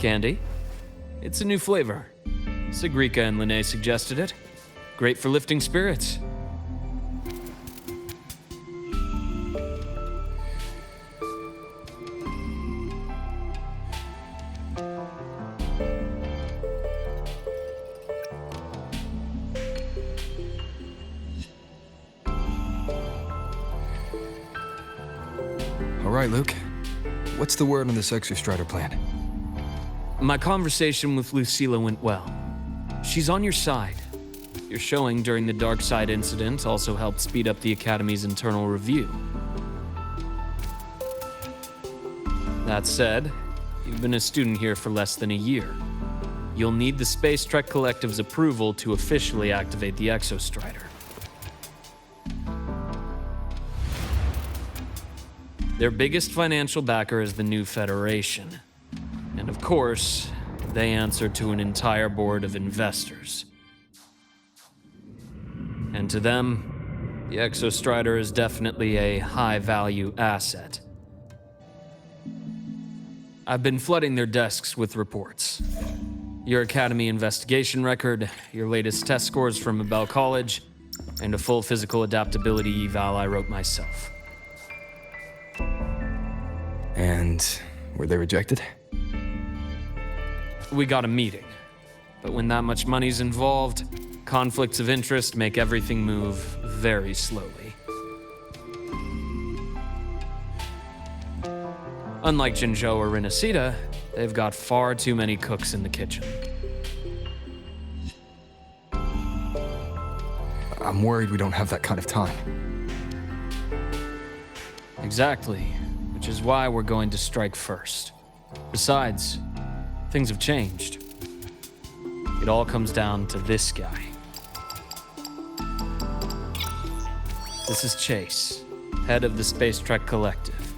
Candy. It's a new flavor. Sigrika and Linnae suggested it. Great for lifting spirits. All right, Luuk. What's the word on this Exostrider plan? My conversation with Lucilla went well. She's on your side. Your showing during the Dark Side incident also helped speed up the Academy's internal review. That said, you've been a student here for less than a year. You'll need the Spacetrek Collective's approval to officially activate the Exostrider. Their biggest financial backer is the new Federation. And of course, they answer to an entire board of investors. And to them, the Exostrider is definitely a high-value asset. I've been flooding their desks with reports. Your Academy investigation record, your latest test scores from Abel College, and a full physical adaptability eval I wrote myself. And were they rejected? We got a meeting, but when that much money's involved, conflicts of interest make everything move very slowly. Unlike Jinzhou or Rinasida, they've got far too many cooks in the kitchen. I'm worried we don't have that kind of time. Exactly, which is why we're going to strike first. Besides, things have changed. It all comes down to this guy. This is Chase, head of the Spacetrek Collective.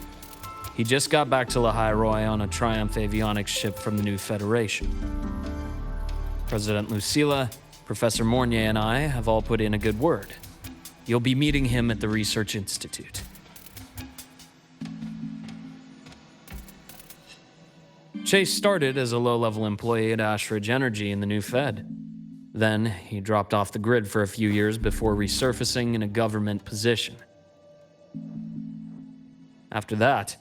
He just got back to Lahai-Roi on a Triumph avionics ship from the new Federation. President Lucilla, Professor Mornier, and I have all put in a good word. You'll be meeting him at the Research Institute. Chase started as a low-level employee at Ashridge Energy in the new Fed. Then, he dropped off the grid for a few years before resurfacing in a government position. After that,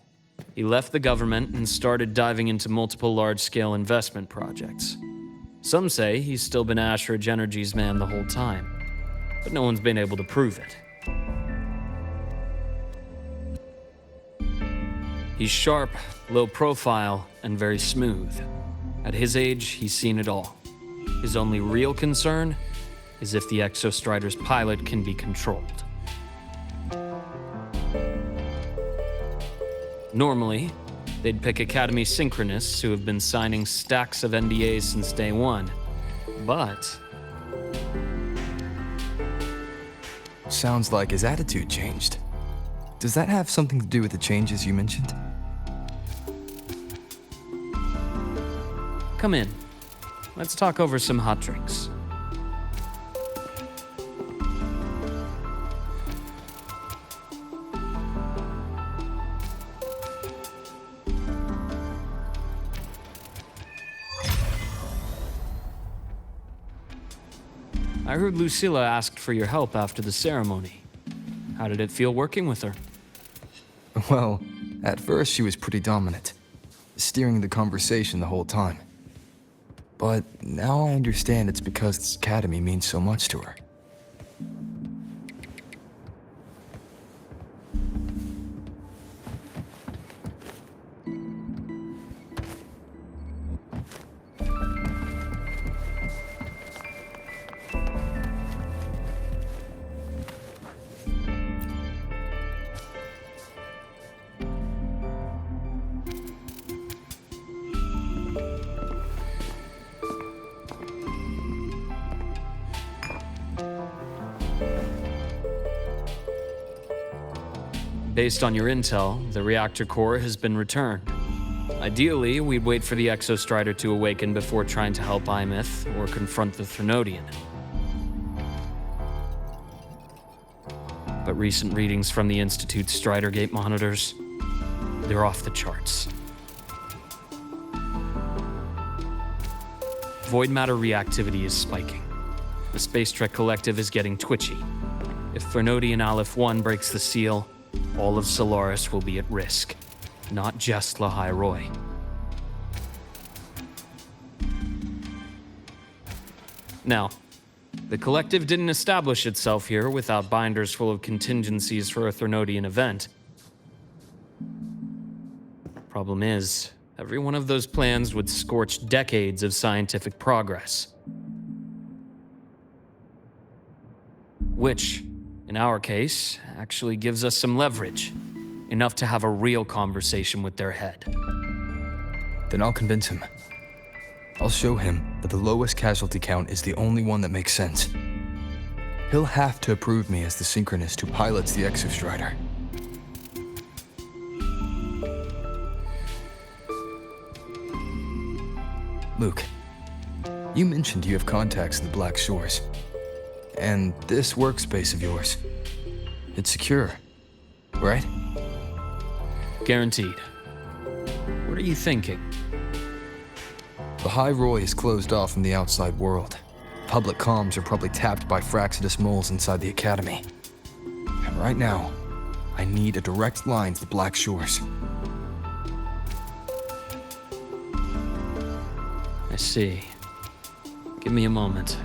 he left the government and started diving into multiple large-scale investment projects. Some say he's still been Ashridge Energy's man the whole time, but no one's been able to prove it. He's sharp, low profile, and very smooth. At his age, he's seen it all. His only real concern is if the Exostrider's pilot can be controlled. Normally, they'd pick Academy Synchronists who have been signing stacks of NDAs since day one. But Sounds like his attitude changed. Does that have something to do with the changes you mentioned? come in. Let's talk over some hot drinks. I heard Lucilla asked for your help after the ceremony. How did it feel working with her? Well, at first she was pretty dominant, steering the conversation the whole time. But now I understand it's because this academy means so much to her. Based on your intel, the reactor core has been returned. Ideally, we'd wait for the Exostrider to awaken before trying to help Aemeath or confront the Threnodian. But recent readings from the Institute's Strider Gate monitors, they're off the charts. Voidmatter reactivity is spiking. The Spacetrek Collective is getting twitchy. If Threnodian Aleph-1 breaks the seal, all of Solaris will be at risk. Not just Lahai-Roi. Now, the Collective didn't establish itself here without binders full of contingencies for a Threnodian event. Problem is, every one of those plans would scorch decades of scientific progress. Which, in our case, actually gives us some leverage. Enough to have a real conversation with their head. Then I'll convince him. I'll show him that the lowest casualty count is the only one that makes sense. He'll have to approve me as the synchronist who pilots the Exostrider. Luuk, you mentioned you have contacts in the Black Shores. And this workspace of yours, it's secure, right? Guaranteed. What are you thinking? Lahai-Roi is closed off from the outside world. Public comms are probably tapped by Fraxidus moles inside the Academy. And right now, I need a direct line to the Black Shores. I see. Give me a moment.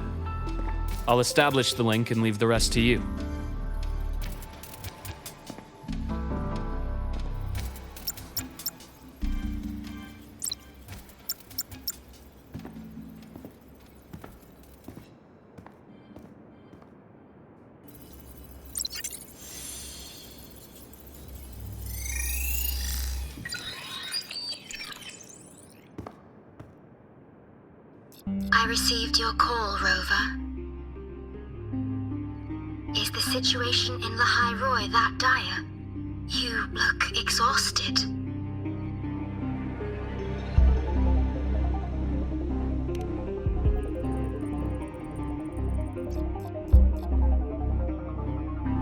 I'll establish the link and leave the rest to you. I received your call, Rover. Is the situation in Lahai-Roi that dire? You look exhausted.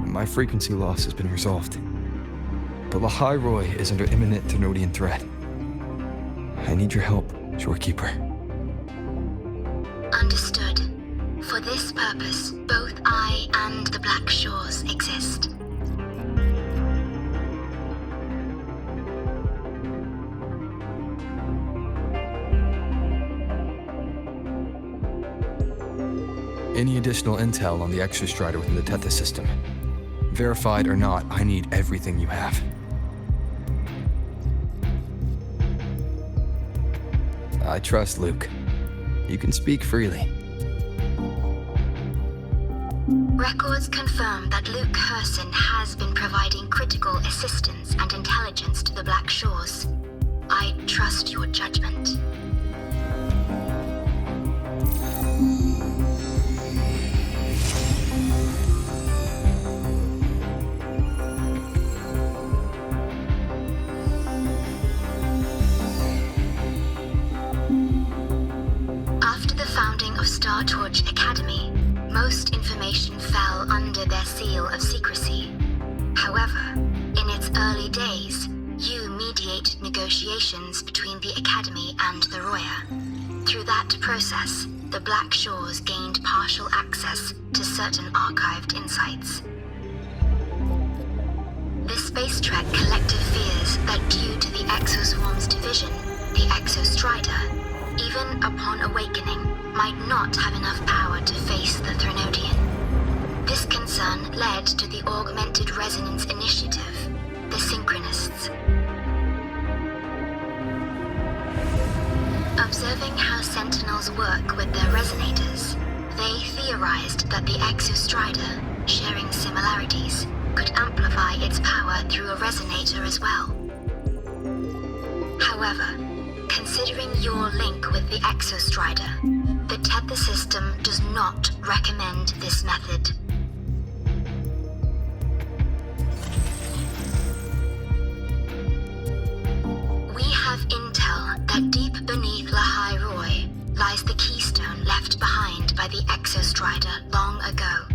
My frequency loss has been resolved. But Lahai-Roi is under imminent Threnodian threat. I need your help, Shorekeeper. Understood. For this purpose, both I and the Black Shores exist. Any additional intel on the Exostrider within the Tethys system? Verified or not, I need everything you have. I trust Luuk. You can speak freely. Records confirm that Luuk Herssen has been providing critical assistance and intelligence to the Black Shores. I trust your judgment. After the founding of Star Torch Academy, most information fell under their seal of secrecy. However, in its early days, you mediated negotiations between the Academy and the Roya. Through that process, the Black Shores gained partial access to certain archived insights. The Spacetrek Collective fears that due to the Exoswarm's division, the Exostrider, even upon awakening, might not have enough power to face the Threnodian. This concern led to the Augmented Resonance Initiative, the Synchronists. Observing how Sentinels work with their resonators, they theorized that the Exostrider, sharing similarities, could amplify its power through a resonator as well. However, considering your link with the Exostrider, the Tether system does not recommend this method. We have intel that deep beneath Lahai-Roi lies the keystone left behind by the Exostrider long ago.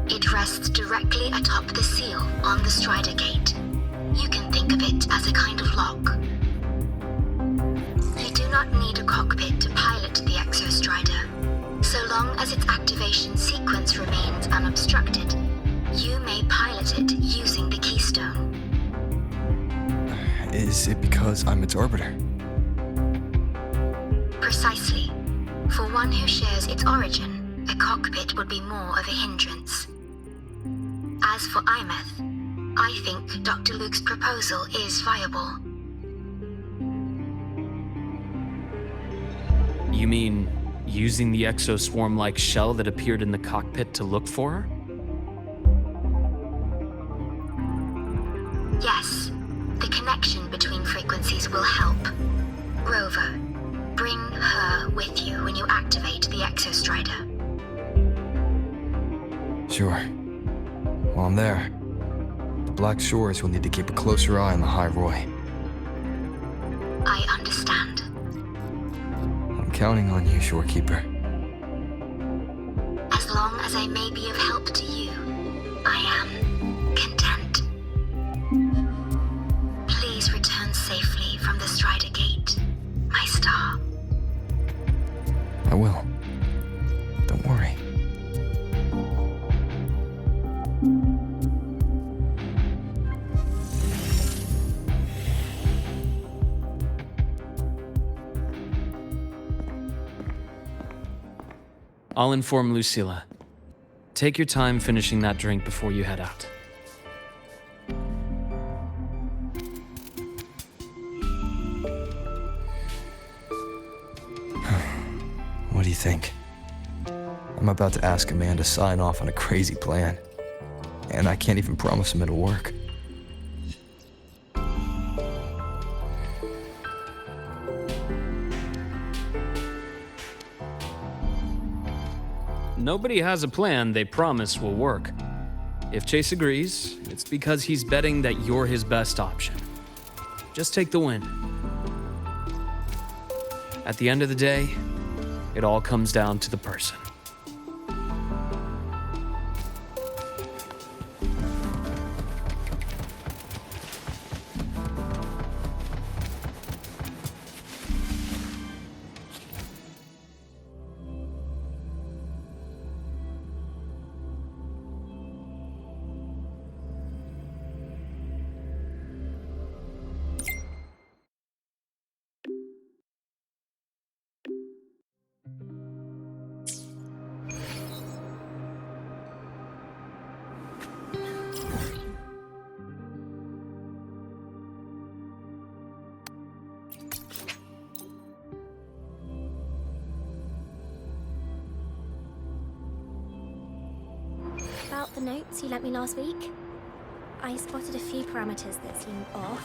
It rests directly atop the seal on the Strider Gate. You can think of it as a kind of lock. You do not need a cockpit to pilot the as its activation sequence remains unobstructed, you may pilot it using the keystone. Is it because I'm its orbiter? Precisely. For one who shares its origin, a cockpit would be more of a hindrance. As for Aemeath, I think Dr. Luuk's proposal is viable. You mean using the exoswarm-like shell that appeared in the cockpit to look for her? Yes, the connection between frequencies will help. Rover, bring her with you when you activate the Exostrider. Sure. While I'm there, the Black Shores will need to keep a closer eye on the Lahai-Roi. I understand. I'm counting on you, Shorekeeper. As long as I may be of help to you, I am content. Please return safely from the Strider Gate, my star. I will. Don't worry. I'll inform Lucilla. Take your time finishing that drink before you head out. What do you think? I'm about to ask a man to sign off on a crazy plan, and I can't even promise him it'll work. Nobody has a plan they promise will work. If Chase agrees, it's because he's betting that you're his best option. Just take the win. At the end of the day, it all comes down to the person. About the notes you lent me last week, I spotted a few parameters that seem off.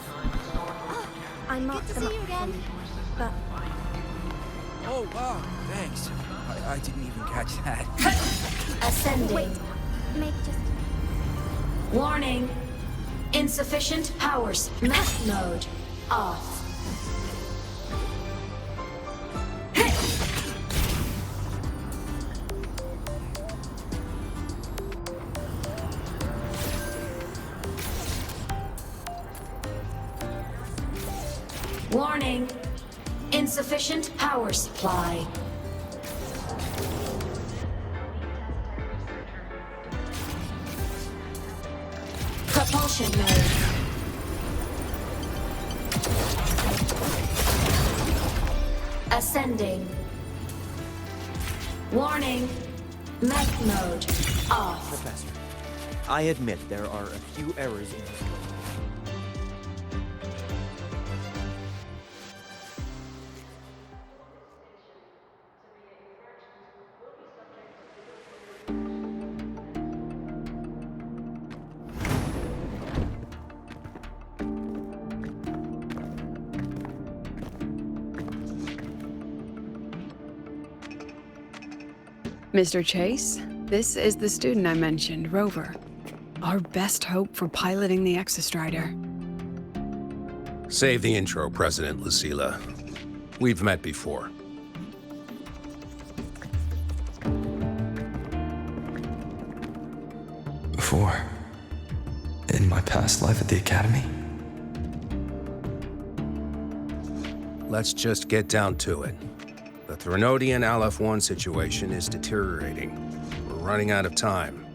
Oh, I marked them up for you, but... Oh, wow, thanks. I didn't even catch that. Ascending. Wait, maybe just... Warning. Insufficient powers. Mech mode. Off. Warning. Insufficient power supply. Propulsion mode. Ascending. Warning. Mech mode. Off. Professor, I admit there are a few errors in this code. Mr. Chase, this is the student I mentioned, Rover. Our best hope for piloting the Exostrider. Save the intro, President Lucilla. We've met before. Before? In my past life at the Academy? Let's just get down to it. The Threnodian Aleph-1 situation is deteriorating. We're running out of time.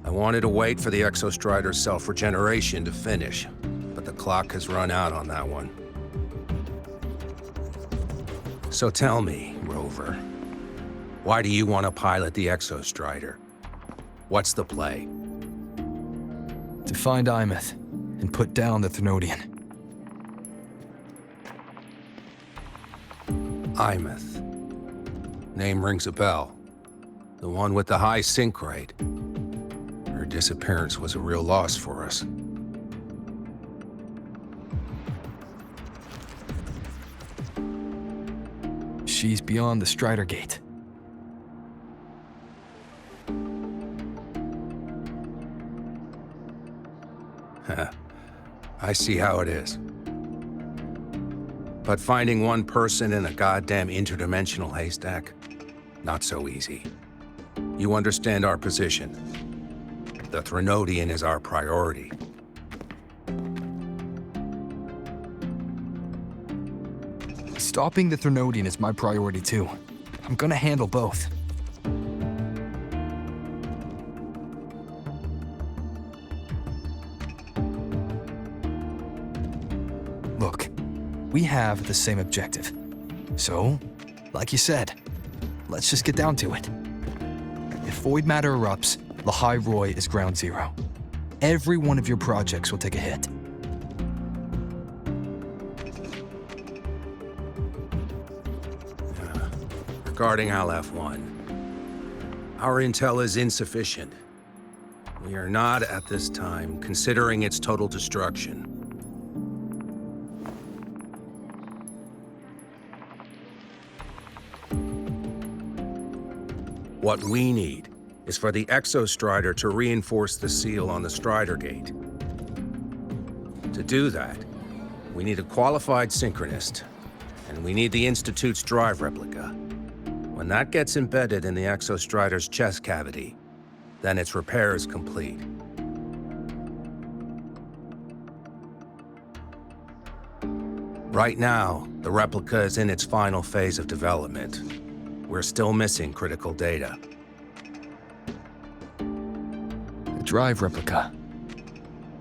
I wanted to wait for the Exostrider's self-regeneration to finish, but the clock has run out on that one. So tell me, Rover, why do you want to pilot the Exostrider? What's the play? To find Aemeath and put down the Threnodian. Aemeath. Name rings a bell. The one with the high sync rate. Her disappearance was a real loss for us. She's beyond the Strider Gate. I see how it is. But finding one person in a goddamn interdimensional haystack, not so easy. You understand our position. The Threnodian is our priority. Stopping the Threnodian is my priority too. I'm gonna handle both. Look, we have the same objective. So, like you said, let's just get down to it. If Voidmatter erupts, Lahai-Roi is ground zero. Every one of your projects will take a hit. Regarding Aleph-1, our intel is insufficient. We are not, at this time, considering its total destruction. What we need is for the Exostrider to reinforce the seal on the Strider Gate. To do that, we need a qualified synchronist, and we need the Institute's drive replica. When that gets embedded in the Exostrider's chest cavity, then its repair is complete. Right now, the replica is in its final phase of development. We're still missing critical data. A drive replica.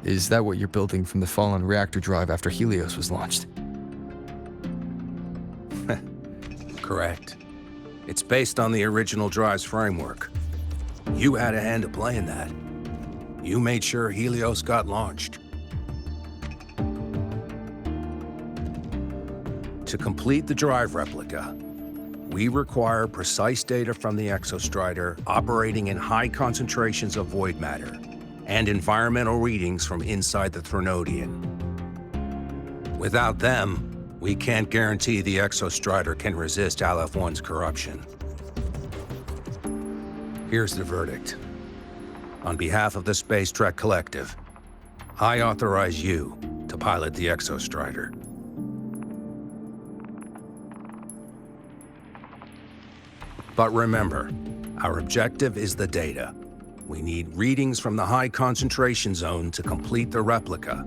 Is that what you're building from the fallen reactor drive after Helios was launched? Correct. It's based on the original drive's framework. You had a hand to play in that. You made sure Helios got launched. To complete the drive replica, we require precise data from the Exostrider operating in high concentrations of Voidmatter and environmental readings from inside the Threnodian. Without them, we can't guarantee the Exostrider can resist Aleph-1's corruption. Here's the verdict. On behalf of the Spacetrek Collective, I authorize you to pilot the Exostrider. But remember, our objective is the data. We need readings from the high concentration zone to complete the replica.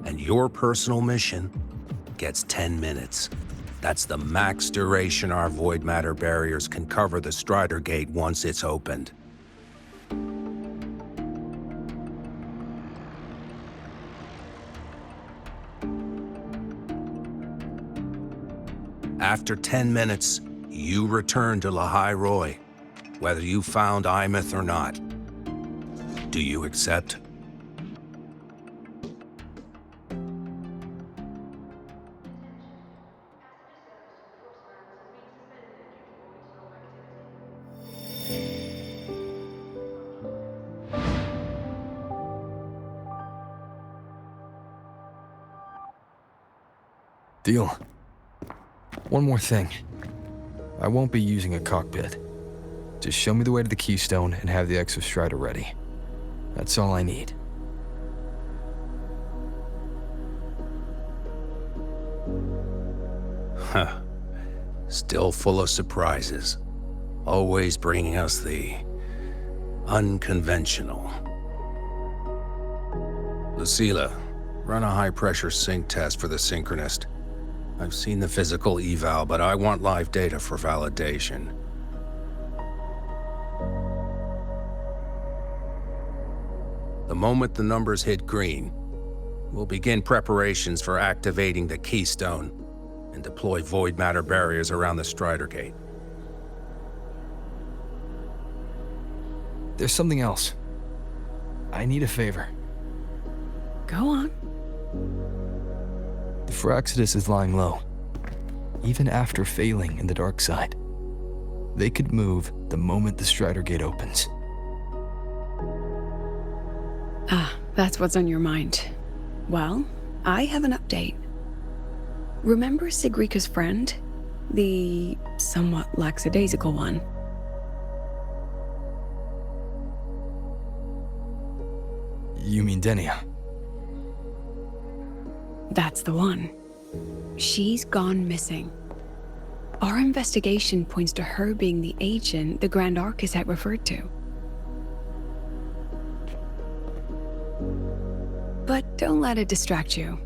And your personal mission gets 10 minutes. That's the max duration our Voidmatter barriers can cover the Strider Gate once it's opened. After 10 minutes, you return to Lahai-Roi, whether you found Aemeath or not. Do you accept? Deal. One more thing. I won't be using a cockpit. Just show me the way to the Keystone and have the Exostrider ready. That's all I need. Huh. Still full of surprises. Always bringing us the unconventional. Lucila, Run a high-pressure sync test for the Synchronist. I've seen the physical eval, but I want live data for validation. The moment the numbers hit green, we'll begin preparations for activating the Keystone and deploy Voidmatter barriers around the Strider Gate. There's something else. I need a favor. Go on. The Phyrexidus is lying low. Even after failing in the dark side, they could move the moment the Strider Gate opens. Ah, that's what's on your mind. Well, I have an update. Remember Sigrika's friend? The somewhat lackadaisical one? You mean Denia? That's the one. She's gone missing. Our investigation points to her being the agent the Grand Architect referred to. But don't let it distract you.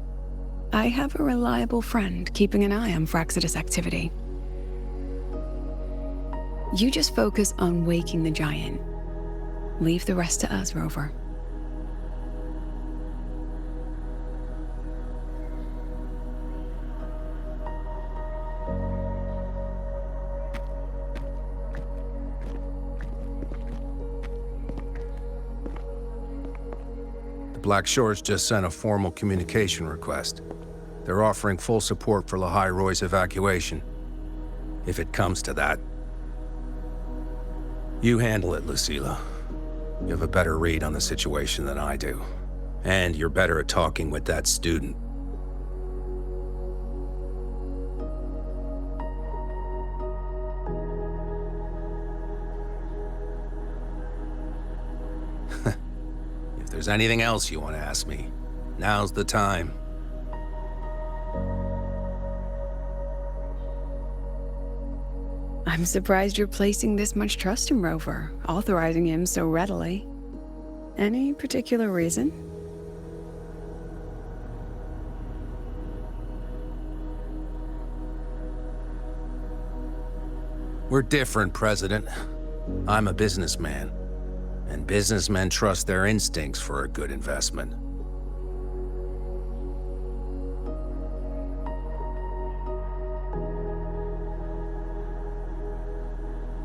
I have a reliable friend keeping an eye on Phyrexidus activity. You just focus on waking the giant. Leave the rest to us, Rover. Black Shores just sent a formal communication request. They're offering full support for Lahai-Roi's evacuation, if it comes to that. You handle it, Lucilla. You have a better read on the situation than I do. And you're better at talking with that student. If there's anything else you want to ask me, now's the time. I'm surprised you're placing this much trust in Rover, authorizing him so readily. Any particular reason? We're different, President. I'm a businessman, and businessmen trust their instincts for a good investment.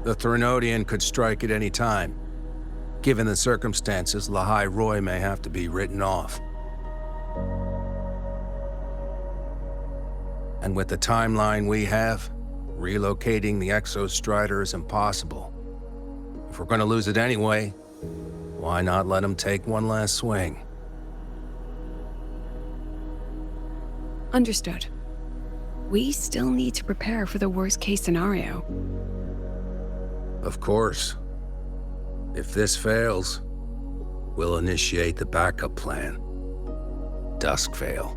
The Threnodian could strike at any time. Given the circumstances, Lahai-Roi may have to be written off. And with the timeline we have, relocating the Exostrider is impossible. If we're gonna lose it anyway, why not let him take one last swing? Understood. We still need to prepare for the worst-case scenario. Of course. If this fails, we'll initiate the backup plan. Duskvale.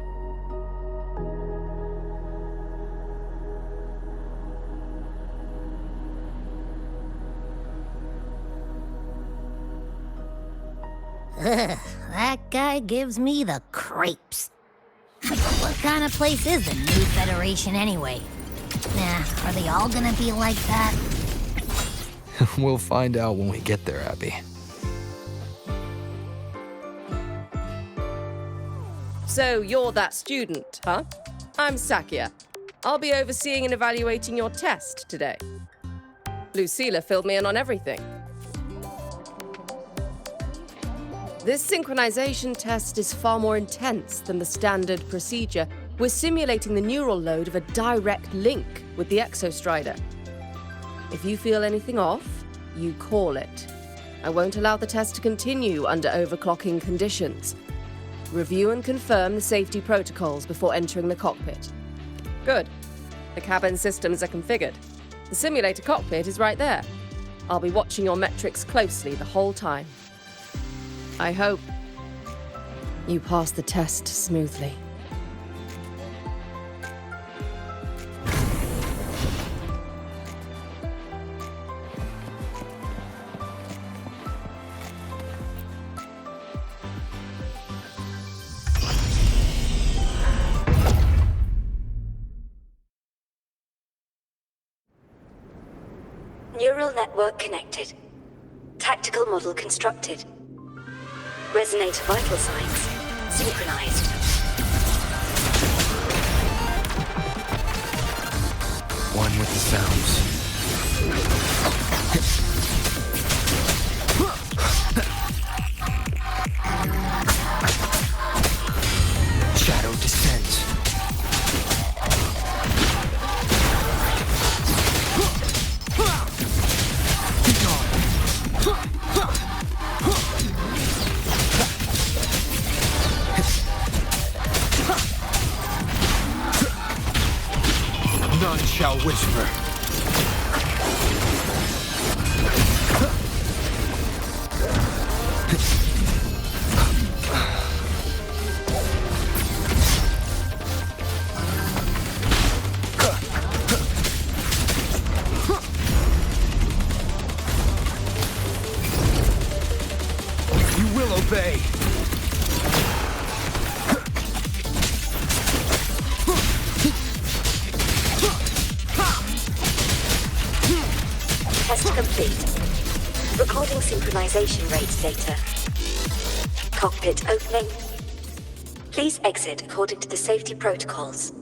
Ugh, that guy gives me the crepes. What kind of place is the new Federation anyway? Nah, are they all gonna be like that? We'll find out when we get there, Abby. So you're that student, huh? I'm Sakia. I'll be overseeing and evaluating your test today. Lucilla filled me in on everything. This synchronization test is far more intense than the standard procedure. We're simulating the neural load of a direct link with the Exostrider. If you feel anything off, you call it. I won't allow the test to continue under overclocking conditions. Review and confirm the safety protocols before entering the cockpit. Good. The cabin systems are configured. The simulator cockpit is right there. I'll be watching your metrics closely the whole time. I hope you pass the test smoothly. Neural network connected. Tactical model constructed. Resonator vital signs synchronized. One with the sounds. Shadow descends. None shall whisper. You will obey. Test complete. Recording synchronization rate data. Cockpit opening. Please exit according to the safety protocols.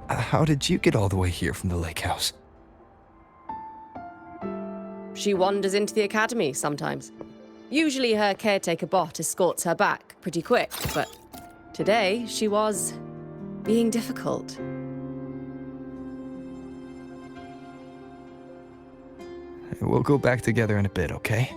How did you get all the way here from the lake house? She wanders into the academy sometimes. Usually her caretaker bot escorts her back pretty quick, but today she was being difficult. We'll go back together in a bit, okay?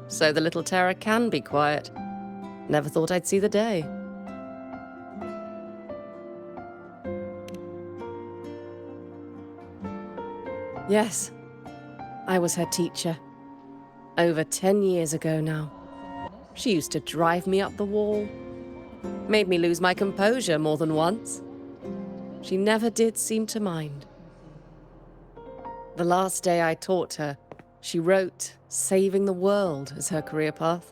So the little terror can be quiet. Never thought I'd see the day. Yes, I was her teacher. Over 10 years ago now. She used to drive me up the wall. Made me lose my composure more than once. She never did seem to mind. The last day I taught her, she wrote saving the world as her career path.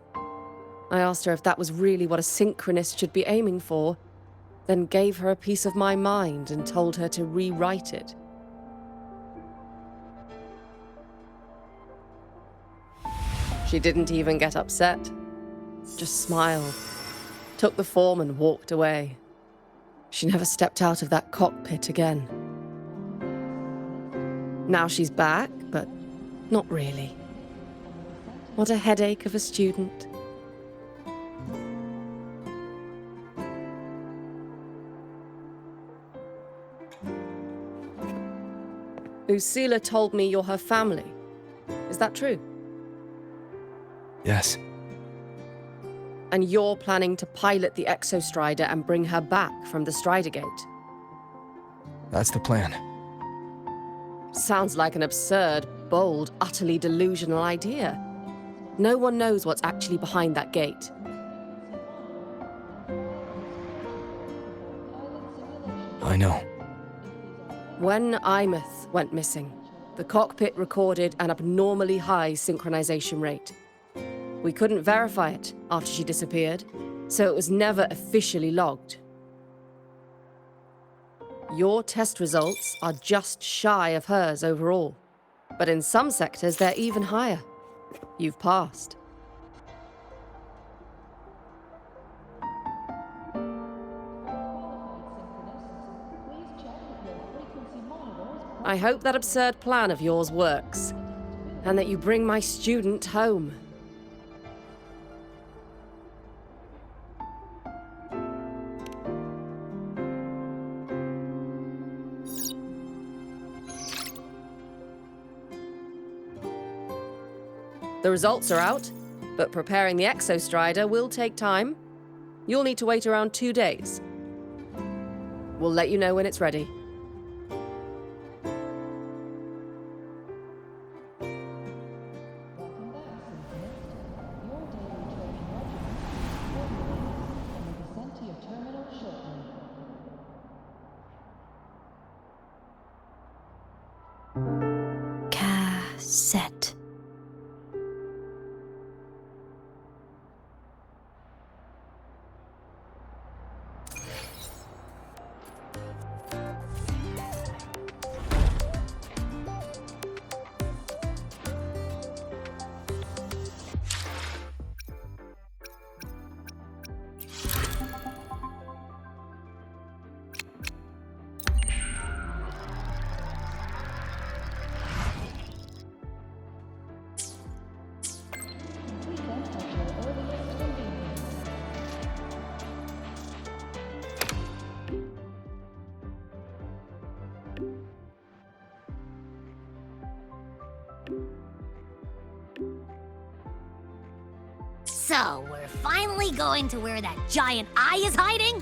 I asked her if that was really what a synchronist should be aiming for, then gave her a piece of my mind and told her to rewrite it. She didn't even get upset, just smiled, took the form and walked away. She never stepped out of that cockpit again. Now she's back, but not really. What a headache of a student. Lucilla told me you're her family. Is that true? Yes. And you're planning to pilot the Exostrider and bring her back from the Strider Gate? That's the plan. Sounds like an absurd, bold, utterly delusional idea. No one knows what's actually behind that gate. I know. When Aemeath went missing, the cockpit recorded an abnormally high synchronization rate. We couldn't verify it after she disappeared, so it was never officially logged. Your test results are just shy of hers overall, but in some sectors they're even higher. You've passed. I hope that absurd plan of yours works, and that you bring my student home. The results are out, but preparing the Exostrider will take time. You'll need to wait around 2 days. We'll let you know when it's ready. Cassette. So, we're finally going to where that giant eye is hiding?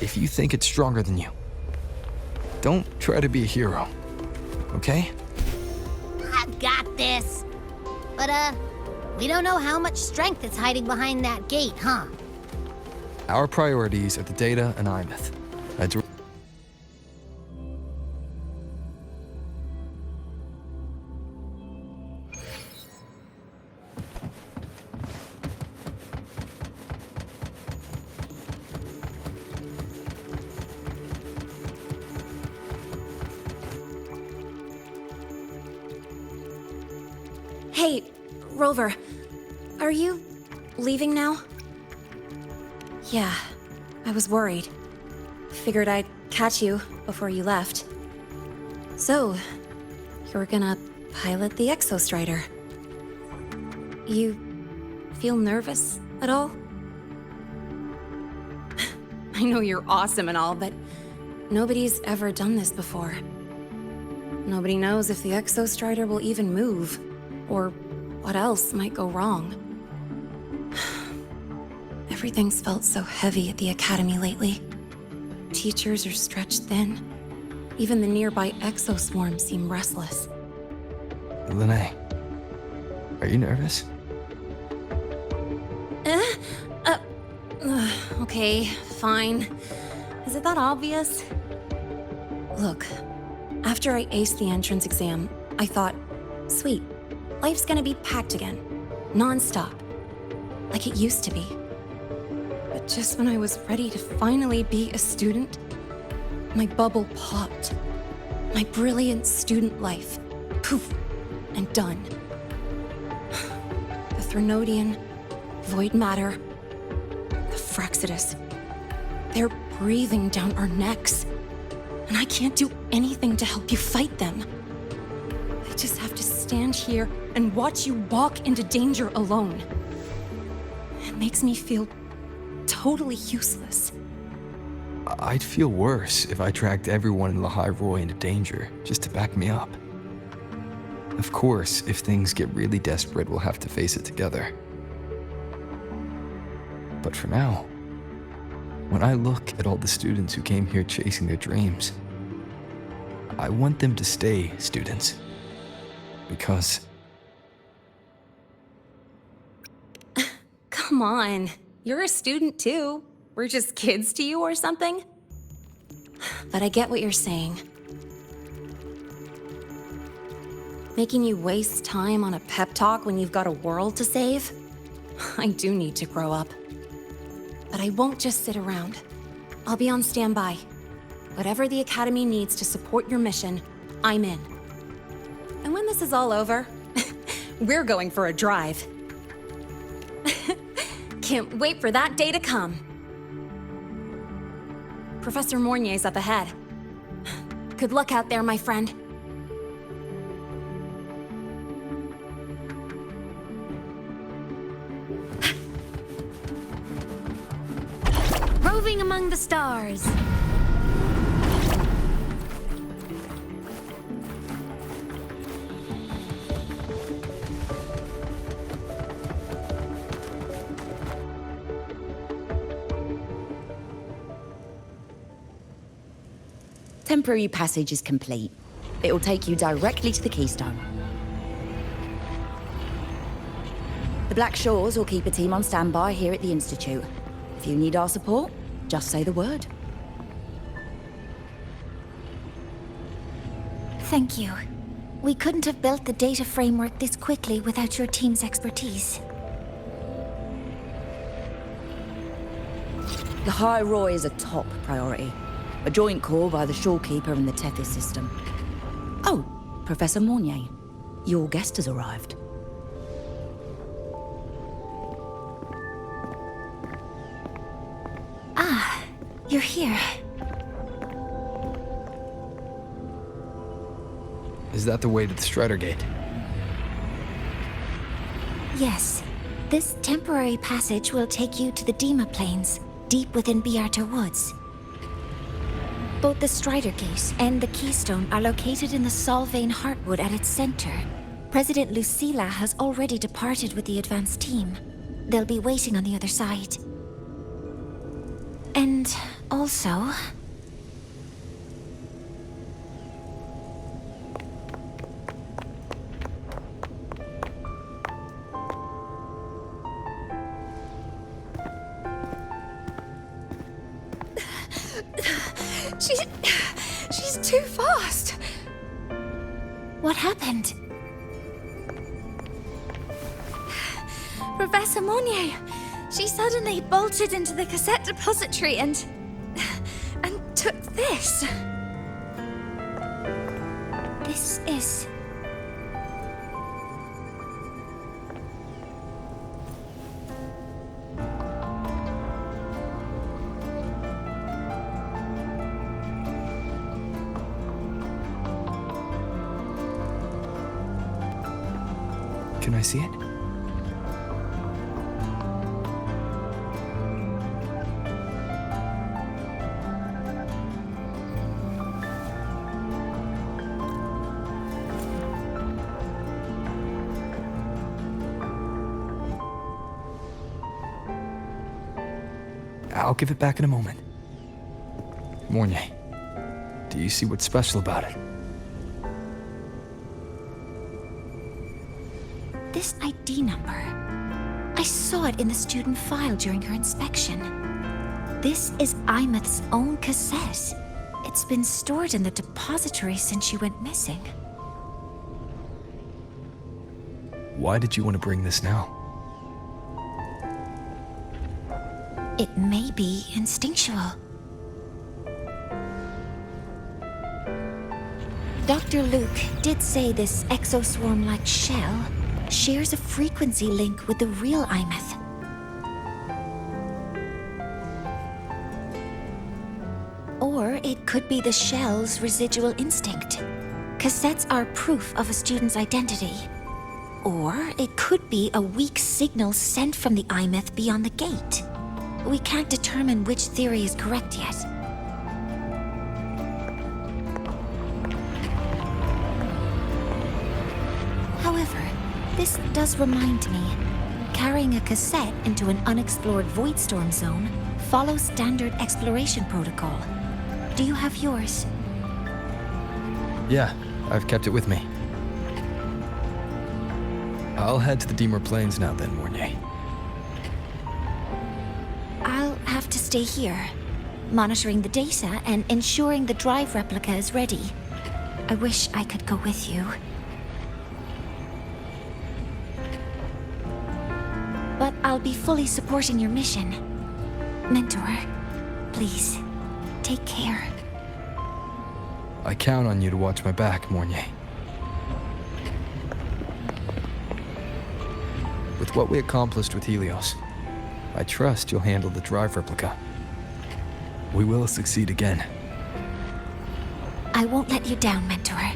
If you think it's stronger than you, don't try to be a hero, okay? I've got this. But, we don't know how much strength is hiding behind that gate, huh? Our priorities are the data and Aemeath. Hey, Rover, are you leaving now? Yeah, I was worried. Figured I'd catch you before you left. So, you're gonna pilot the Exostrider. You feel nervous at all? I know you're awesome and all, but nobody's ever done this before. Nobody knows if the Exostrider will even move, or what else might go wrong. Everything's felt so heavy at the Academy lately. Teachers are stretched thin. Even the nearby exoswarms seem restless. Lene, are you nervous? Okay, fine. Is it that obvious? Look, after I aced the entrance exam, I thought, sweet, life's gonna be packed again, non-stop, like it used to be. But just when I was ready to finally be a student, my bubble popped. My brilliant student life, poof, and done. The Threnodian, Voidmatter, the Frexidus, they're breathing down our necks. And I can't do anything to help you fight them. I just have to stand here and watch you walk into danger alone. It makes me feel totally useless. I'd feel worse if I tracked everyone in Lahai-Roi into danger, just to back me up. Of course, if things get really desperate, we'll have to face it together. But for now, when I look at all the students who came here chasing their dreams, I want them to stay students. Because... Come on, you're a student too. We're just kids to you or something? But I get what you're saying. Making you waste time on a pep talk when you've got a world to save? I do need to grow up. But I won't just sit around. I'll be on standby. Whatever the Academy needs to support your mission, I'm in. And when this is all over, we're going for a drive. Can't wait for that day to come. Professor Mornier's up ahead. Good luck out there, my friend. Roving among among the stars. Temporary passage is complete. It will take you directly to the Keystone. The Black Shores will keep a team on standby here at the Institute. If you need our support, just say the word. Thank you. We couldn't have built the data framework this quickly without your team's expertise. Lahai-Roi is a top priority. A joint call by the Shorekeeper and the Tethys system. Oh, Professor Mornier, your guest has arrived. Ah, you're here. Is that the way to the Strider Gate? Yes. This temporary passage will take you to the Dimmr Plains, deep within Biarta Woods. Both the Strider Gate and the Keystone are located in the Solvane Heartwood at its center. President Lucilla has already departed with the advance team. They'll be waiting on the other side. And also... She's too fast. What happened? Professor Mornier, she suddenly bolted into the cassette depository and took this. This is... Can I see it? I'll give it back in a moment. Mornier, do you see what's special about it? This ID number. I saw it in the student file during her inspection. This is Aemeath's own cassette. It's been stored in the depository since she went missing. Why did you want to bring this now? It may be instinctual. Dr. Luuk did say this exoswarm-like shell shares a frequency link with the real Aemeath. Or it could be the shell's residual instinct. Cassettes are proof of a student's identity. Or it could be a weak signal sent from the Aemeath beyond the gate. We can't determine which theory is correct yet. However, this does remind me, carrying a cassette into an unexplored Voidstorm zone follows standard exploration protocol. Do you have yours? Yeah, I've kept it with me. I'll head to the Dimmr Plains now then, Mornier. I'll have to stay here, monitoring the data and ensuring the drive replica is ready. I wish I could go with you. But I'll be fully supporting your mission. Mentor, please, take care. I count on you to watch my back, Mornier. With what we accomplished with Helios, I trust you'll handle the drive replica. We will succeed again. I won't let you down, Mentor.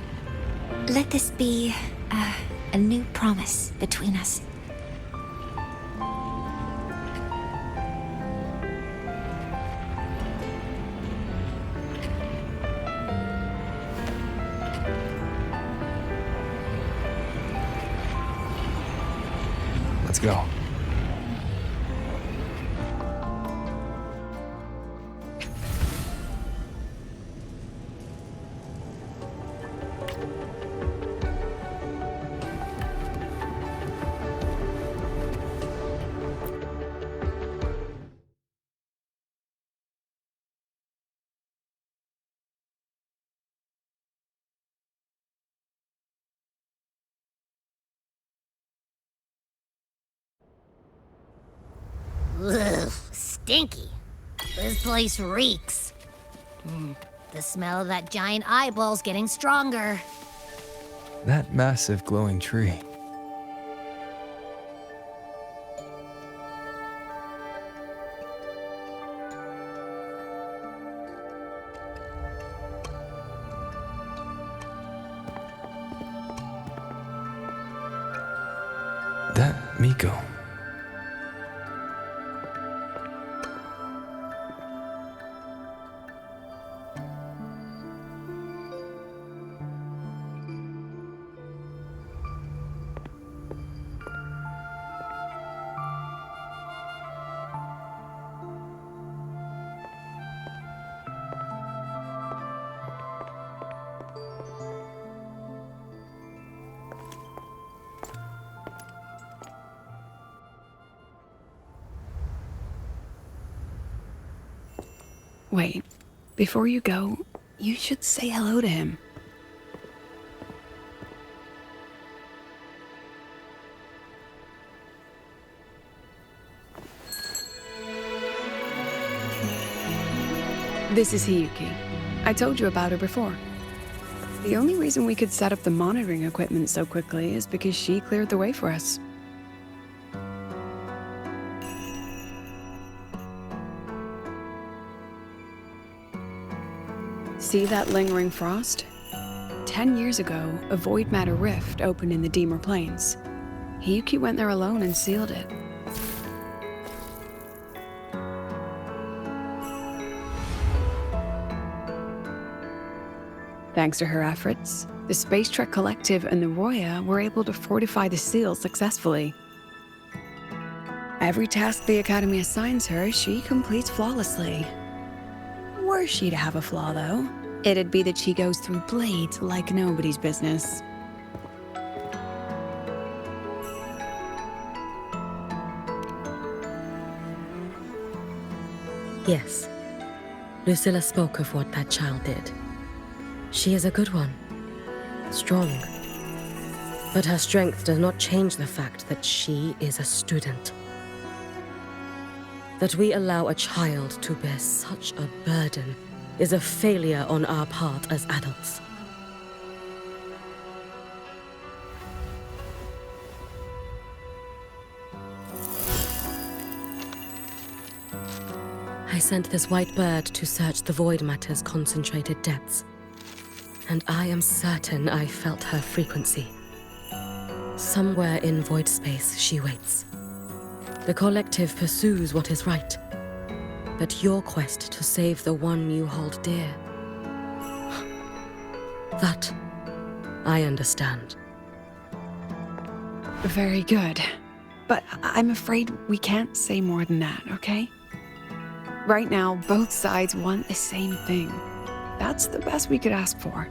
Let this be a new promise between us. go. Ugh, stinky. This place reeks. The smell of that giant eyeball's getting stronger. That massive glowing tree. That Miko. Wait, before you go, you should say hello to him. This is Hiyuki. I told you about her before. The only reason we could set up the monitoring equipment so quickly is because she cleared the way for us. See that lingering frost? 10 years ago, a Voidmatter rift opened in the Dimmr Plains. Hiyuki went there alone and sealed it. Thanks to her efforts, the Spacetrek Collective and the Roya were able to fortify the seal successfully. Every task the Academy assigns her, she completes flawlessly. Were she to have a flaw, though, it'd be that she goes through blades like nobody's business. Yes. Lucilla spoke of what that child did. She is a good one. Strong. But her strength does not change the fact that she is a student. That we allow a child to bear such a burden is a failure on our part as adults. I sent this white bird to search the Voidmatter's concentrated depths, and I am certain I felt her frequency. Somewhere in Voidspace she waits. The Collective pursues what is right, but your quest to save the one you hold dear, that I understand. Very good. But I'm afraid we can't say more than that, okay? Right now, both sides want the same thing. That's the best we could ask for.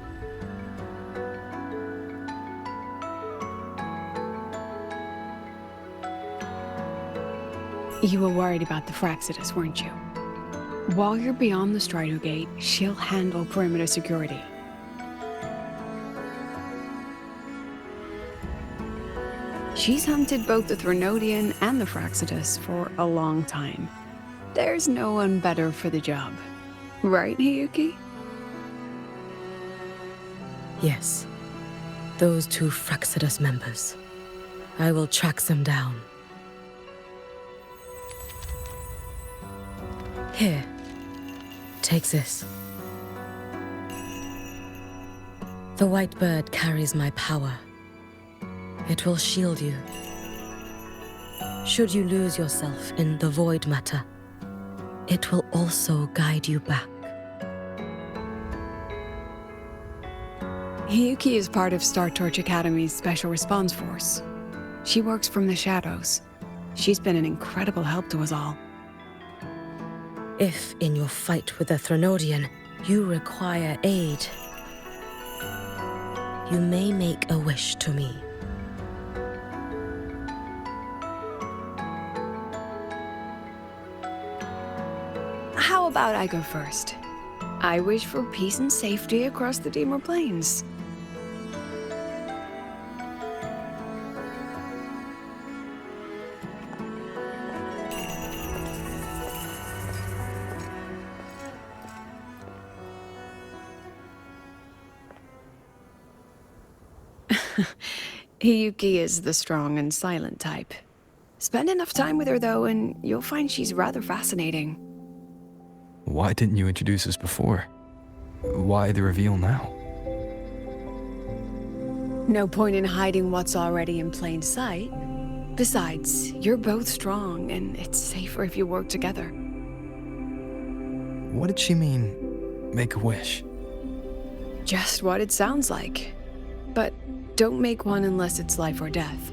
You were worried about the Fraxidus, weren't you? While you're beyond the Strider Gate, she'll handle perimeter security. She's hunted both the Threnodian and the Fraxidus for a long time. There's no one better for the job. Right, Hiyuki? Yes. Those two Fraxidus members. I will track them down. Here. Take this. The white bird carries my power. It will shield you. Should you lose yourself in the Voidmatter, it will also guide you back. Hiyuki is part of Star Torch Academy's Special Response Force. She works from the shadows. She's been an incredible help to us all. If, in your fight with the Threnodian, you require aid, you may make a wish to me. How about I go first? I wish for peace and safety across the Dimmr Plains. Hiyuki is the strong and silent type. Spend enough time with her, though, and you'll find she's rather fascinating. Why didn't you introduce us before? Why the reveal now? No point in hiding what's already in plain sight. Besides, you're both strong, and it's safer if you work together. What did she mean, make a wish? Just what it sounds like. But don't make one unless it's life or death.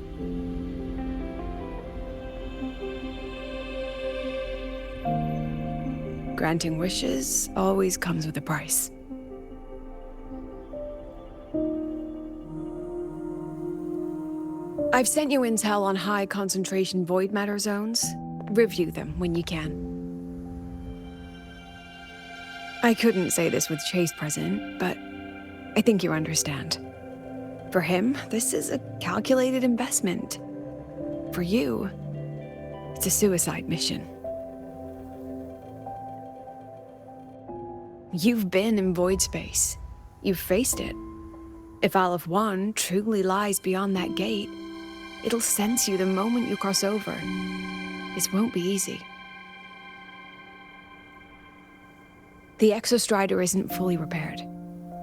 Granting wishes always comes with a price. I've sent you intel on high concentration Voidmatter zones. Review them when you can. I couldn't say this with Chase present, but I think you understand. For him, this is a calculated investment. For you, it's a suicide mission. You've been in Voidspace. You've faced it. If Aleph-1 truly lies beyond that gate, it'll sense you the moment you cross over. This won't be easy. The Exostrider isn't fully repaired.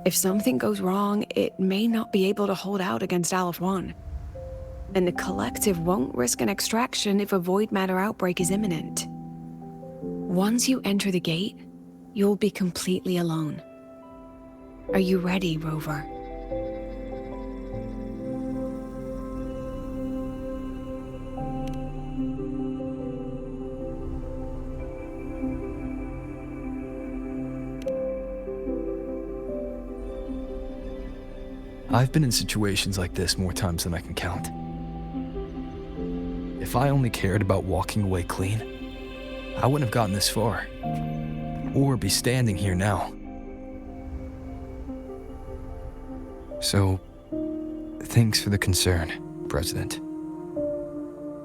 If something goes wrong, it may not be able to hold out against Aleph-1. And the Collective won't risk an extraction if a Voidmatter outbreak is imminent. Once you enter the gate, you'll be completely alone. Are you ready, Rover? I've been in situations like this more times than I can count. If I only cared about walking away clean, I wouldn't have gotten this far, or be standing here now. So, thanks for the concern, President.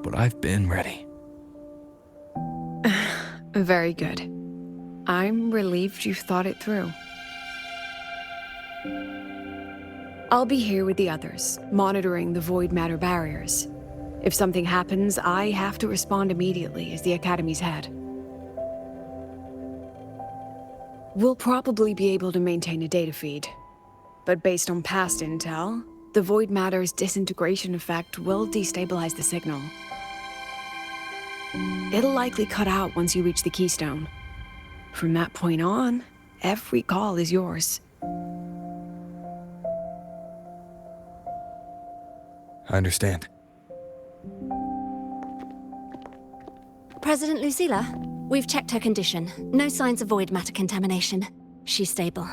But I've been ready. Very good. I'm relieved you've thought it through. I'll be here with the others, monitoring the Voidmatter barriers. If something happens, I have to respond immediately as the Academy's head. We'll probably be able to maintain a data feed, but based on past intel, the Voidmatter's disintegration effect will destabilize the signal. It'll likely cut out once you reach the keystone. From that point on, every call is yours. I understand. President Lucilla, we've checked her condition. No signs of void matter contamination. She's stable.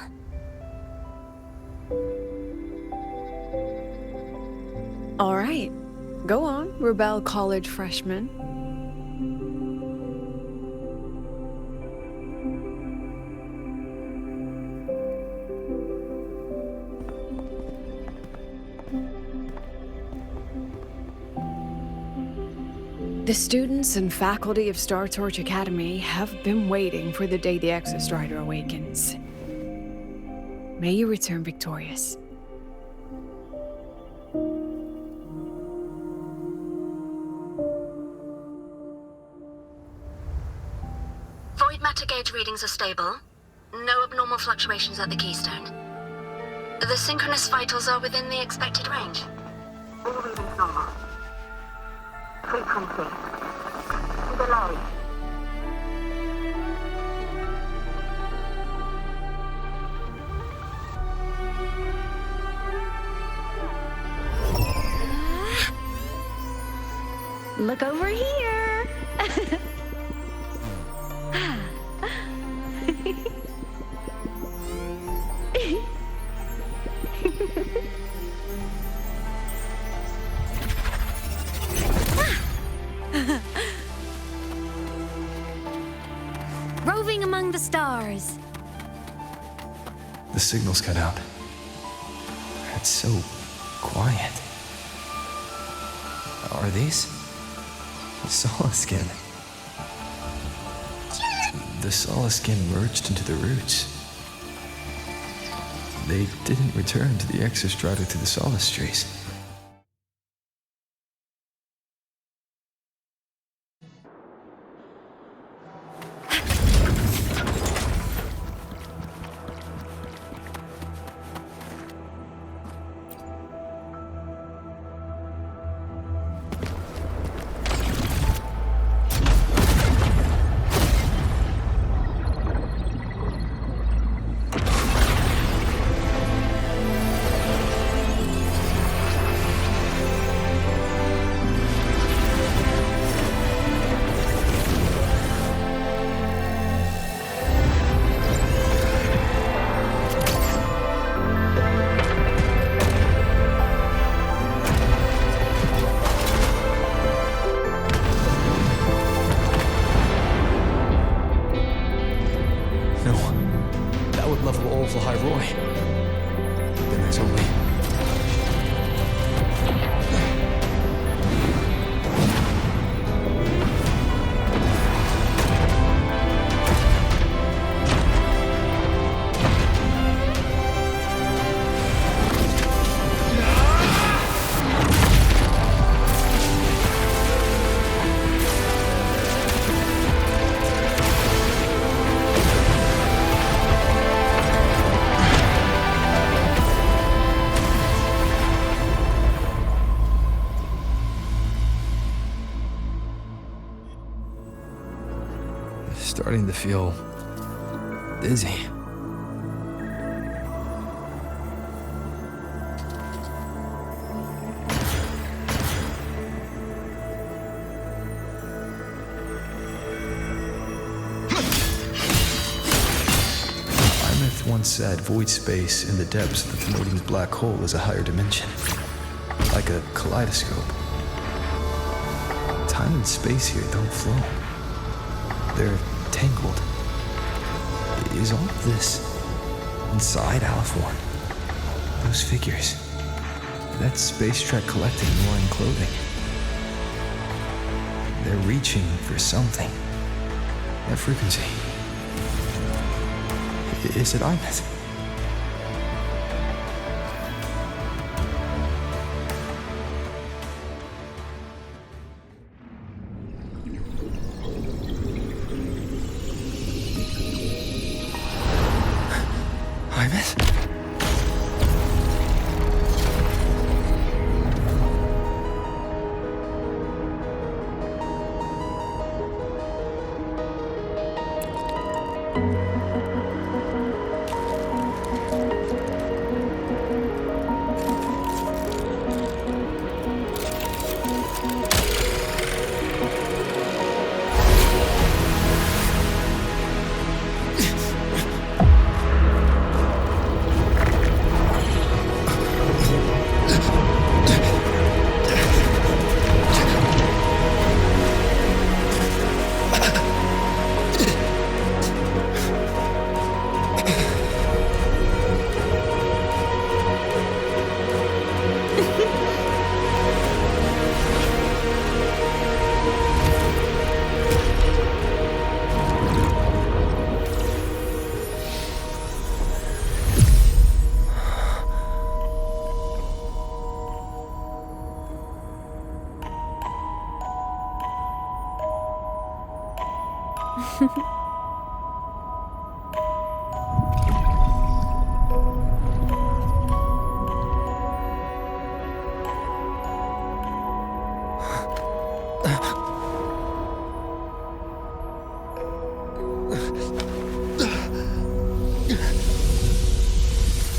All right. Go on, Rebel College freshman. The students and faculty of Star Torch Academy have been waiting for the day the Exostrider awakens. May you return victorious. Void matter gauge readings are stable. No abnormal fluctuations at the keystone. The synchronous vitals are within the expected range. All readings normal. Frequency. Delay. Look over here! Roving among the stars. The signal's cut out. It's so quiet. Are these? Solid skin. The solid skin merged into the roots. They didn't return to the Exostrider through the Solace Trace. Lahai-Roi. Then there's only... Starting to feel dizzy. Aemeath once said Voidspace in the depths of the Threnodian's black hole is a higher dimension, like a kaleidoscope. Time and space here don't flow. They're tangled. Is all of this inside Aleph-1? Those figures. That Spacetrek Collective wearing clothing. They're reaching for something. That frequency. Is it Aemeath?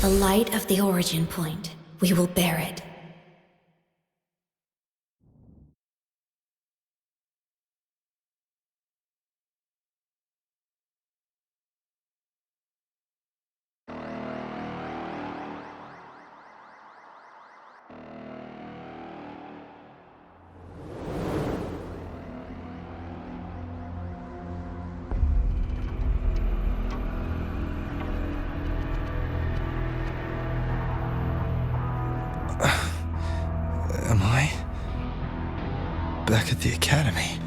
The light of the origin point. We will bear it. back at the Academy.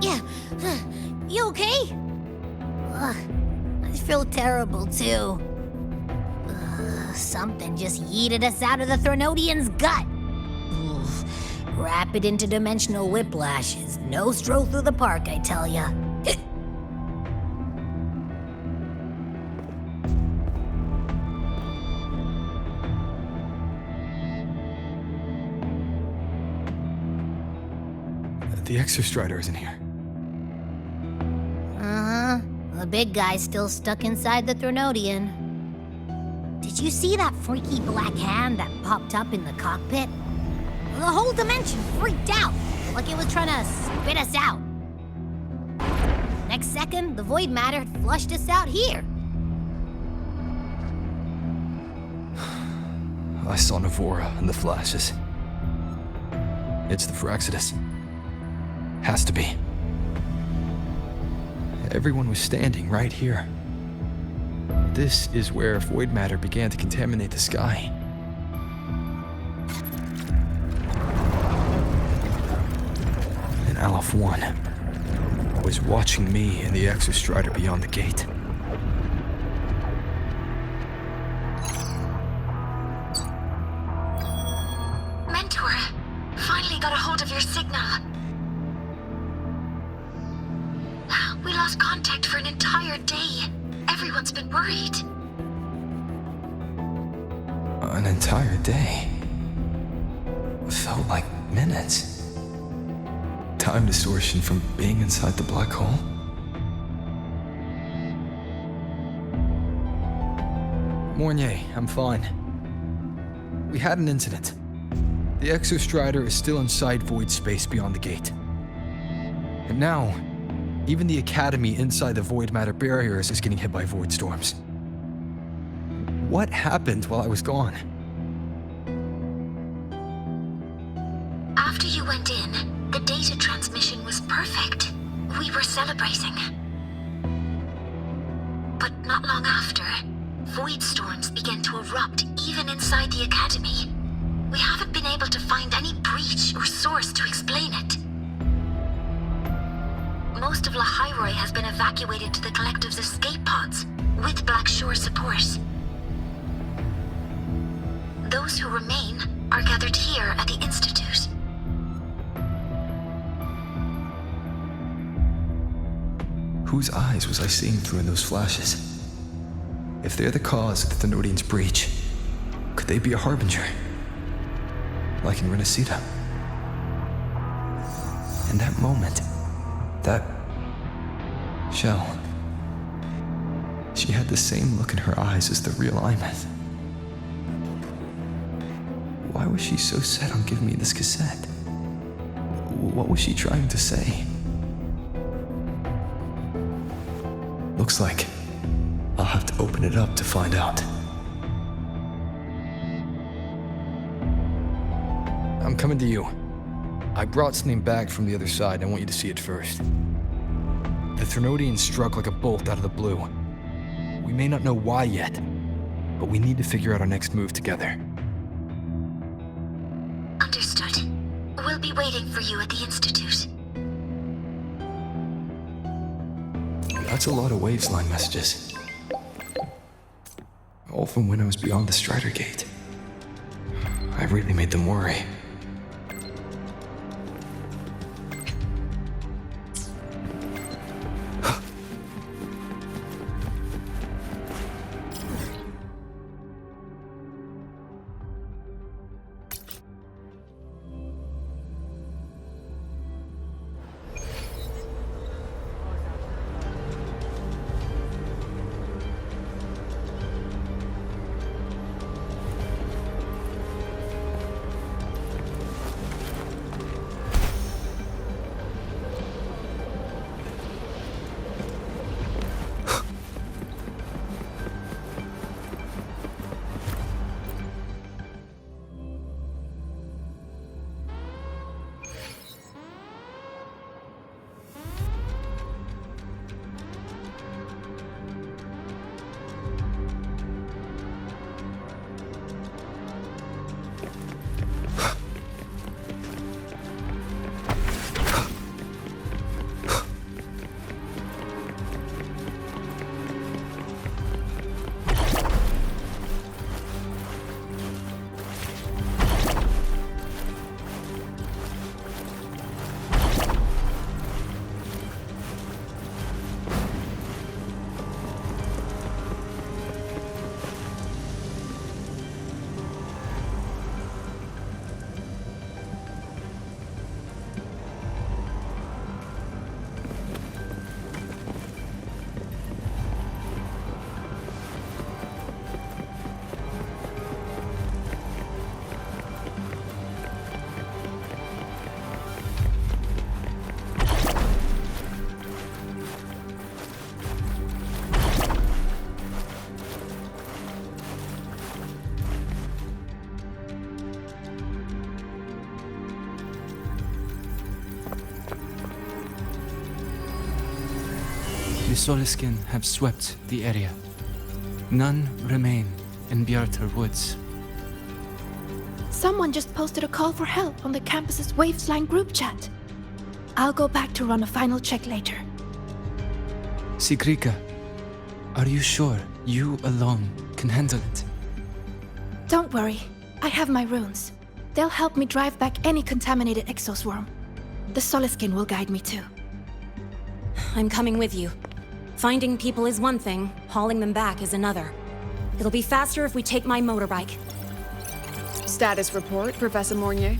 Yeah, you okay? Ugh, I feel terrible too. Something just yeeted us out of the Threnodian's gut. Ugh, rapid interdimensional whiplash is no stroll through the park, I tell ya. The Exostrider isn't here. Uh-huh. The big guy's still stuck inside the Threnodian. Did you see that freaky black hand that popped up in the cockpit? The whole dimension freaked out, like it was trying to spit us out. Next second, the Voidmatter had flushed us out here. I saw Navora in the flashes. It's the Fraxidus. Has to be. Everyone was standing right here. This is where Voidmatter began to contaminate the sky. And Aleph-1 was watching me and the Exostrider beyond the gate. Mentor, finally got a hold of your signal. We lost contact for an entire day. Everyone's been worried. An entire day. Felt like minutes. Time distortion from being inside the black hole. Mornier, I'm fine. We had an incident. The Exostrider is still inside Voidspace beyond the gate. And now, even the Academy inside the Voidmatter barriers is getting hit by void storms. What happened while I was gone? After you went in, the data transmission was perfect. We were celebrating. But not long after, void storms began to erupt even inside the Academy. We haven't been able to find any breach or source to explain it. Most of Lahai-Roi has been evacuated to the Collective's escape pods, with Black Shore support. Those who remain are gathered here at the Institute. Whose eyes was I seeing through in those flashes? If they're the cause of the Threnodian's breach, could they be a harbinger? Like in Renacita? In that moment, that shell, she had the same look in her eyes as the real Aemeath. Why was she so set on giving me this cassette? What was she trying to say? Looks like I'll have to open it up to find out. I'm coming to you. I brought something back from the other side. I want you to see it first. The Threnodian struck like a bolt out of the blue. We may not know why yet, but we need to figure out our next move together. Understood. We'll be waiting for you at the Institute. That's a lot of Waves-line messages. All from when I was beyond the Strider Gate. I really made them worry. The Soliskin have swept the area. None remain in Bjartar Woods. Someone just posted a call for help on the campus's Wavesline group chat. I'll go back to run a final check later. Sigrika, are you sure you alone can handle it? Don't worry, I have my runes. They'll help me drive back any contaminated exoswarm. The Soliskin will guide me too. I'm coming with you. Finding people is one thing, hauling them back is another. It'll be faster if we take my motorbike. Status report, Professor Mornier.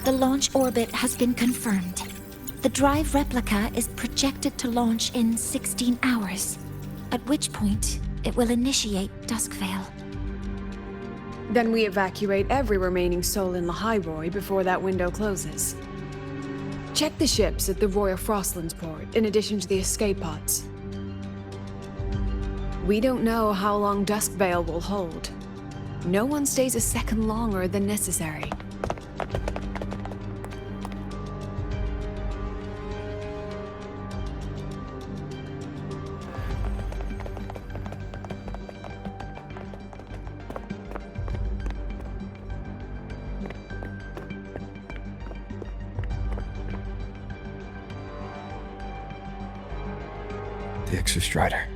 The launch orbit has been confirmed. The drive replica is projected to launch in 16 hours, at which point it will initiate Duskvale. Then we evacuate every remaining soul in Lahai-Roi before that window closes. Check the ships at the Royal Frostlands port, in addition to the escape pods. We don't know how long Duskvale will hold. No one stays a second longer than necessary. The Exostrider.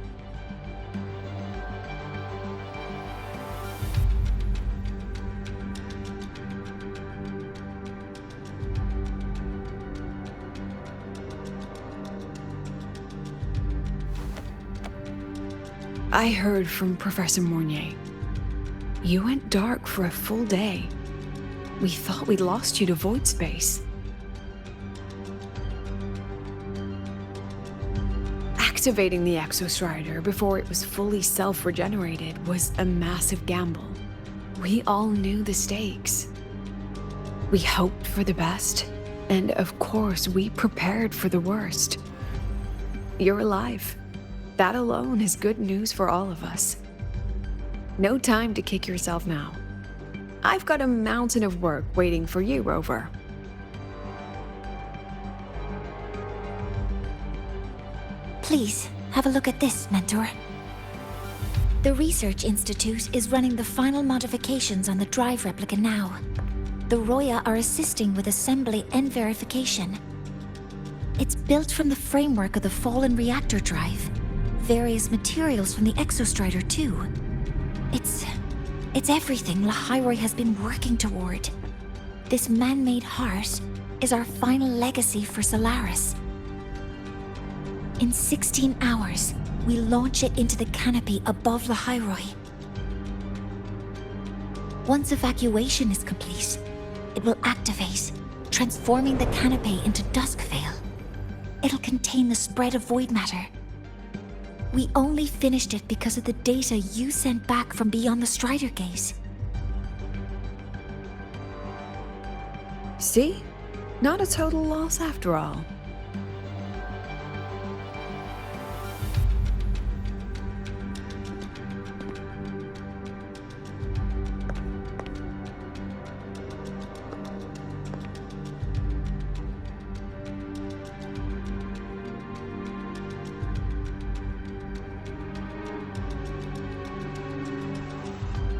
I heard from Professor Mornier. You went dark for a full day. We thought we'd lost you to Voidspace. Activating the Exostrider before it was fully self-regenerated was a massive gamble. We all knew the stakes. We hoped for the best, and of course we prepared for the worst. You're alive. That alone is good news for all of us. No time to kick yourself now. I've got a mountain of work waiting for you, Rover. Please, have a look at this, Mentor. The Research Institute is running the final modifications on the drive replica now. The Roya are assisting with assembly and verification. It's built from the framework of the fallen reactor drive. Various materials from the Exostrider, too. It's everything Lahai-Roi has been working toward. This man-made heart is our final legacy for Solaris. In 16 hours, we launch it into the canopy above Lahai-Roi. Once evacuation is complete, it will activate, transforming the canopy into Duskvale. It'll contain the spread of Voidmatter. We only finished it because of the data you sent back from beyond the Strider Gate. See? Not a total loss after all.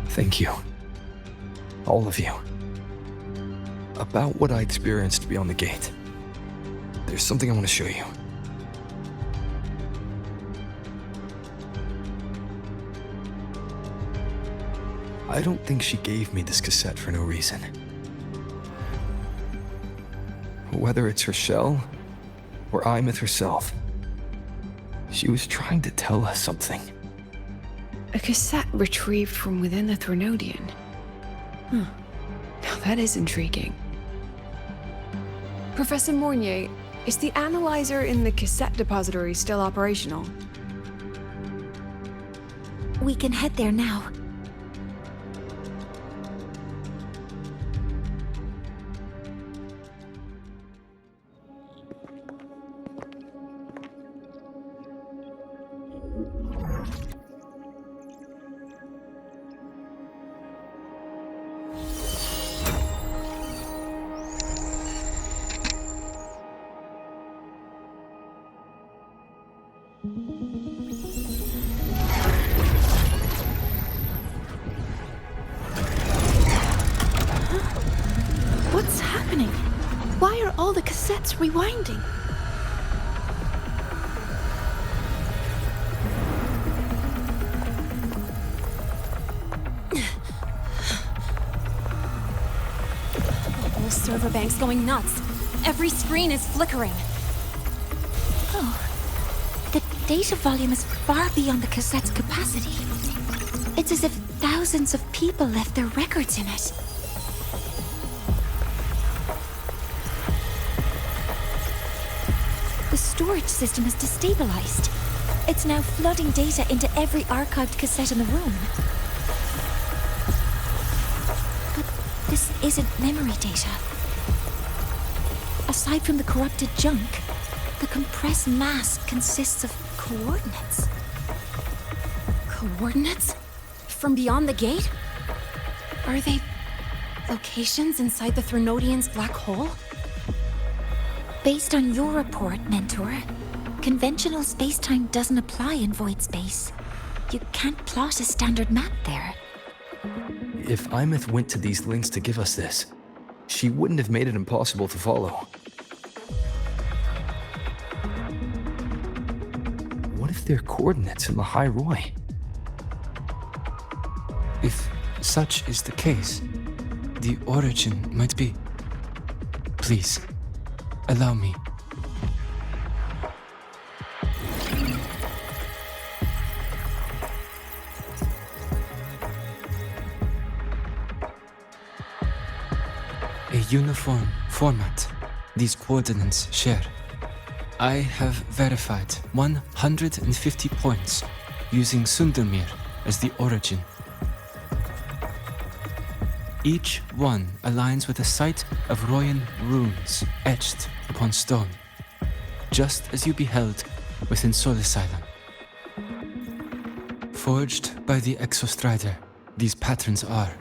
Thank you. All of you. About what I experienced beyond the gate. There's something I want to show you. I don't think she gave me this cassette for no reason. Whether it's her shell, or Aemeath herself, she was trying to tell us something. A cassette retrieved from within the Threnodian. Huh. Now that is intriguing. Professor Mornier, is the analyzer in the cassette depository still operational? We can head there now. What's happening? Why are all the cassettes rewinding? The whole server bank's going nuts. Every screen is flickering. Oh, the data volume is far beyond the cassette's capacity. It's as if thousands of people left their records in it. The storage system is destabilized. It's now flooding data into every archived cassette in the room. But this isn't memory data. Aside from the corrupted junk, the compressed mass consists of coordinates. Coordinates? From beyond the gate? Are they locations inside the Threnodian's black hole? Based on your report, Mentor, conventional spacetime doesn't apply in Voidspace. You can't plot a standard map there. If Aemeath went to these links to give us this, she wouldn't have made it impossible to follow. What if they're coordinates in Lahai-Roi? If such is the case, the origin might be... Please, allow me. A uniform format these coordinates share. I have verified 150 points using Sundermere as the origin. Each one aligns with a site of Royan runes etched upon stone, just as you beheld within Soul Asylum. Forged by the Exostrider, these patterns are.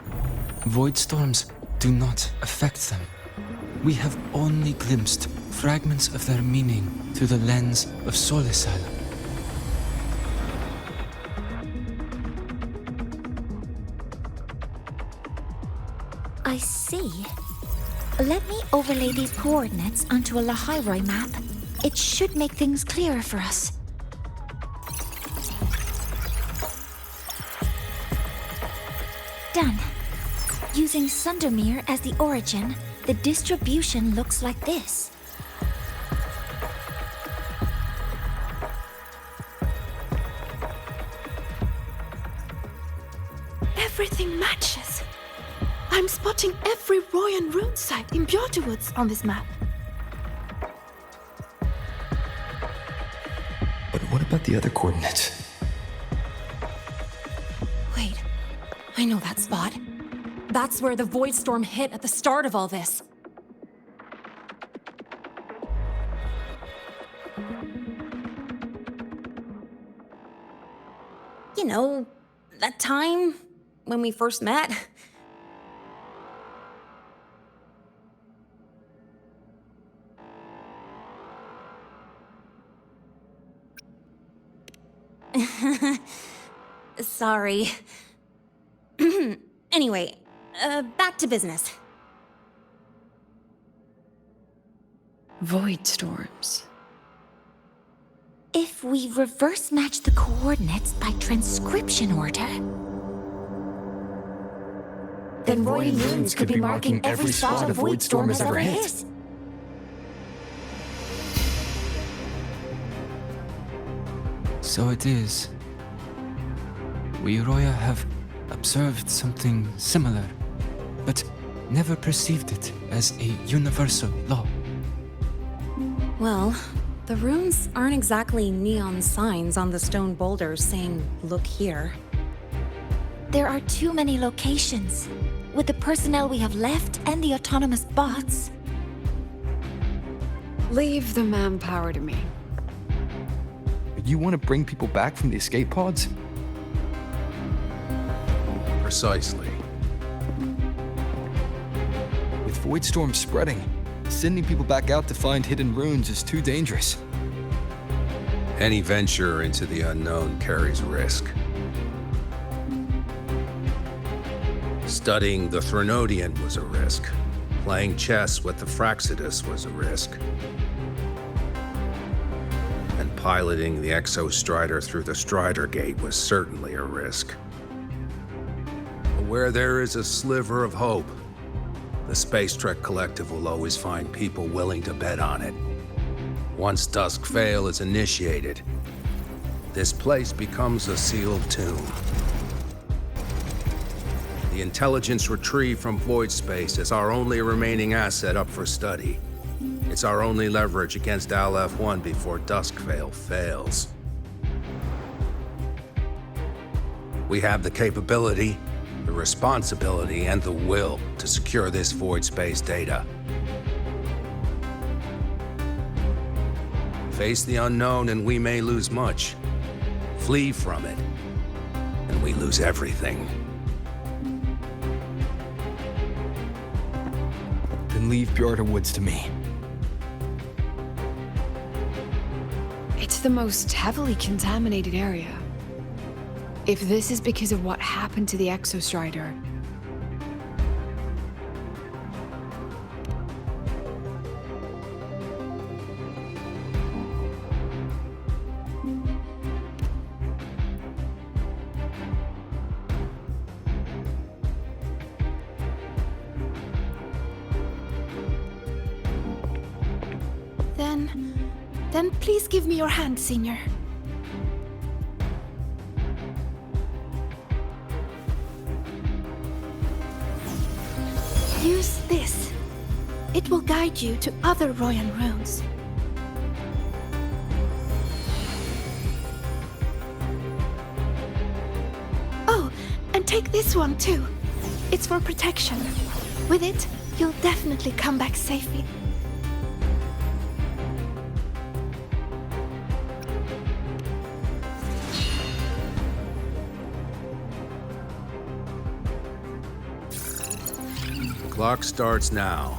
Void storms do not affect them. We have only glimpsed fragments of their meaning through the lens of Soul Asylum. I see. Let me overlay these coordinates onto a Lahai-Roi map. It should make things clearer for us. Done. Using Sundermere as the origin, the distribution looks like this. Everything matches. I'm spotting every Royan rune site in Bjorterwoods on this map. But what about the other coordinates? Wait, I know that spot. That's where the Void Storm hit at the start of all this. You know, that time when we first met. Sorry. Anyway, back to business. Void storms. If we reverse match the coordinates by transcription order, then Royan runes could be marking every spot a Void Storm has ever hit. So it is. We Roya have observed something similar, but never perceived it as a universal law. Well, the runes aren't exactly neon signs on the stone boulders saying, "Look here." There are too many locations. With the personnel we have left and the autonomous bots. Leave the manpower to me. You want to bring people back from the escape pods? Precisely. With Void storms spreading, sending people back out to find hidden runes is too dangerous. Any venture into the unknown carries risk. Studying the Threnodian was a risk. Playing chess with the Fraxidus was a risk. And piloting the Exostrider through the Strider Gate was certainly a risk. But where there is a sliver of hope, the Spacetrek Collective will always find people willing to bet on it. Once Dusk Vale is initiated, this place becomes a sealed tomb. The intelligence retrieved from Voidspace is our only remaining asset up for study. It's our only leverage against Aleph-1 before Dusk Vale fails. We have the capability, the responsibility, and the will to secure this Voidspace data. Face the unknown and we may lose much. Flee from it, and we lose everything. Then leave Bjarta Woods to me. It's the most heavily contaminated area. If this is because of what happened to the Exostrider, then please give me your hand, Senior. Use this. It will guide you to other Royan runes. Oh, and take this one too. It's for protection. With it, you'll definitely come back safely. Clock starts now.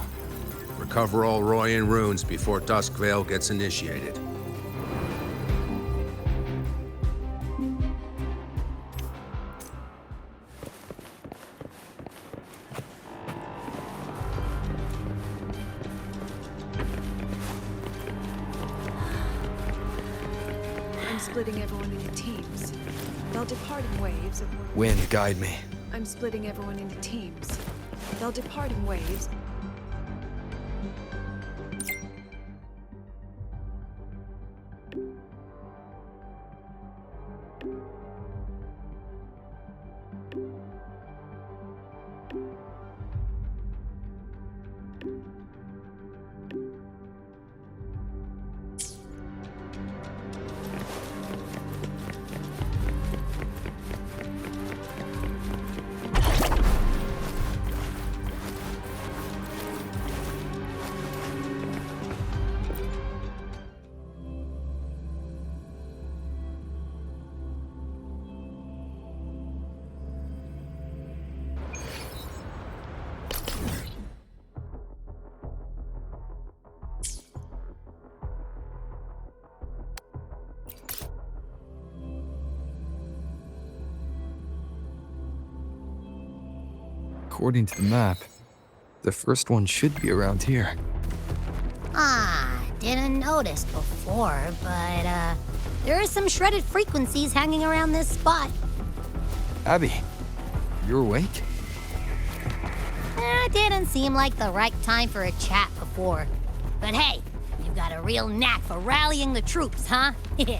Recover all Royan runes before Dusk Vale gets initiated. I'm splitting everyone into teams. They'll depart in waves of... Wind, guide me. I'm splitting everyone into teams. They'll depart in waves. According to the map, the first one should be around here. Didn't notice before, but, there are some shredded frequencies hanging around this spot. Abby, you awake? Didn't seem like the right time for a chat before. But hey, you've got a real knack for rallying the troops, huh? The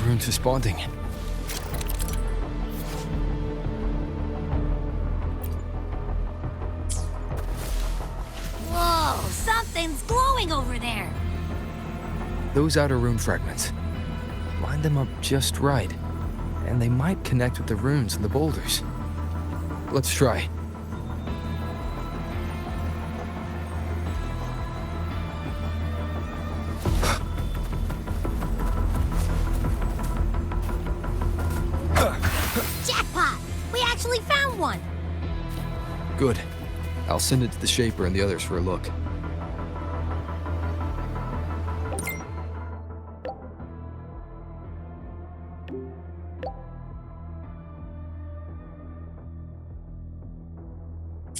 rune's responding. Whoa, something's glowing over there. Those outer rune fragments. Line them up just right, and they might connect with the runes and the boulders. Let's try. Jackpot! We actually found one! Good. I'll send it to the Shaper and the others for a look.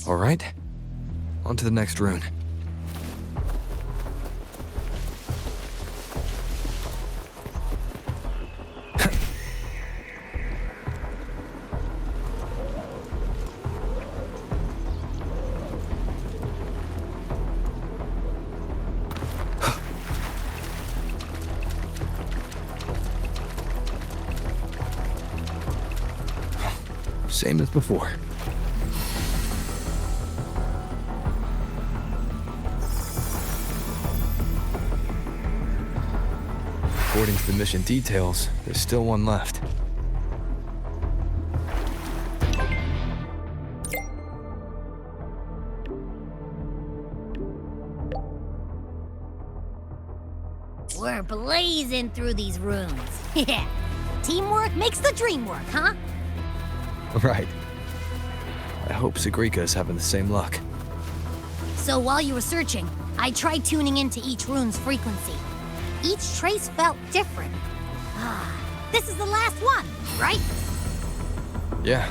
All right, on to the next rune. Same as before. According to the mission details, there's still one left. We're blazing through these rooms. Yeah. Teamwork makes the dream work, huh? Right. I hope Sigrika's having the same luck. So while you were searching, I tried tuning into each rune's frequency. Each trace felt different. This is the last one, right? Yeah.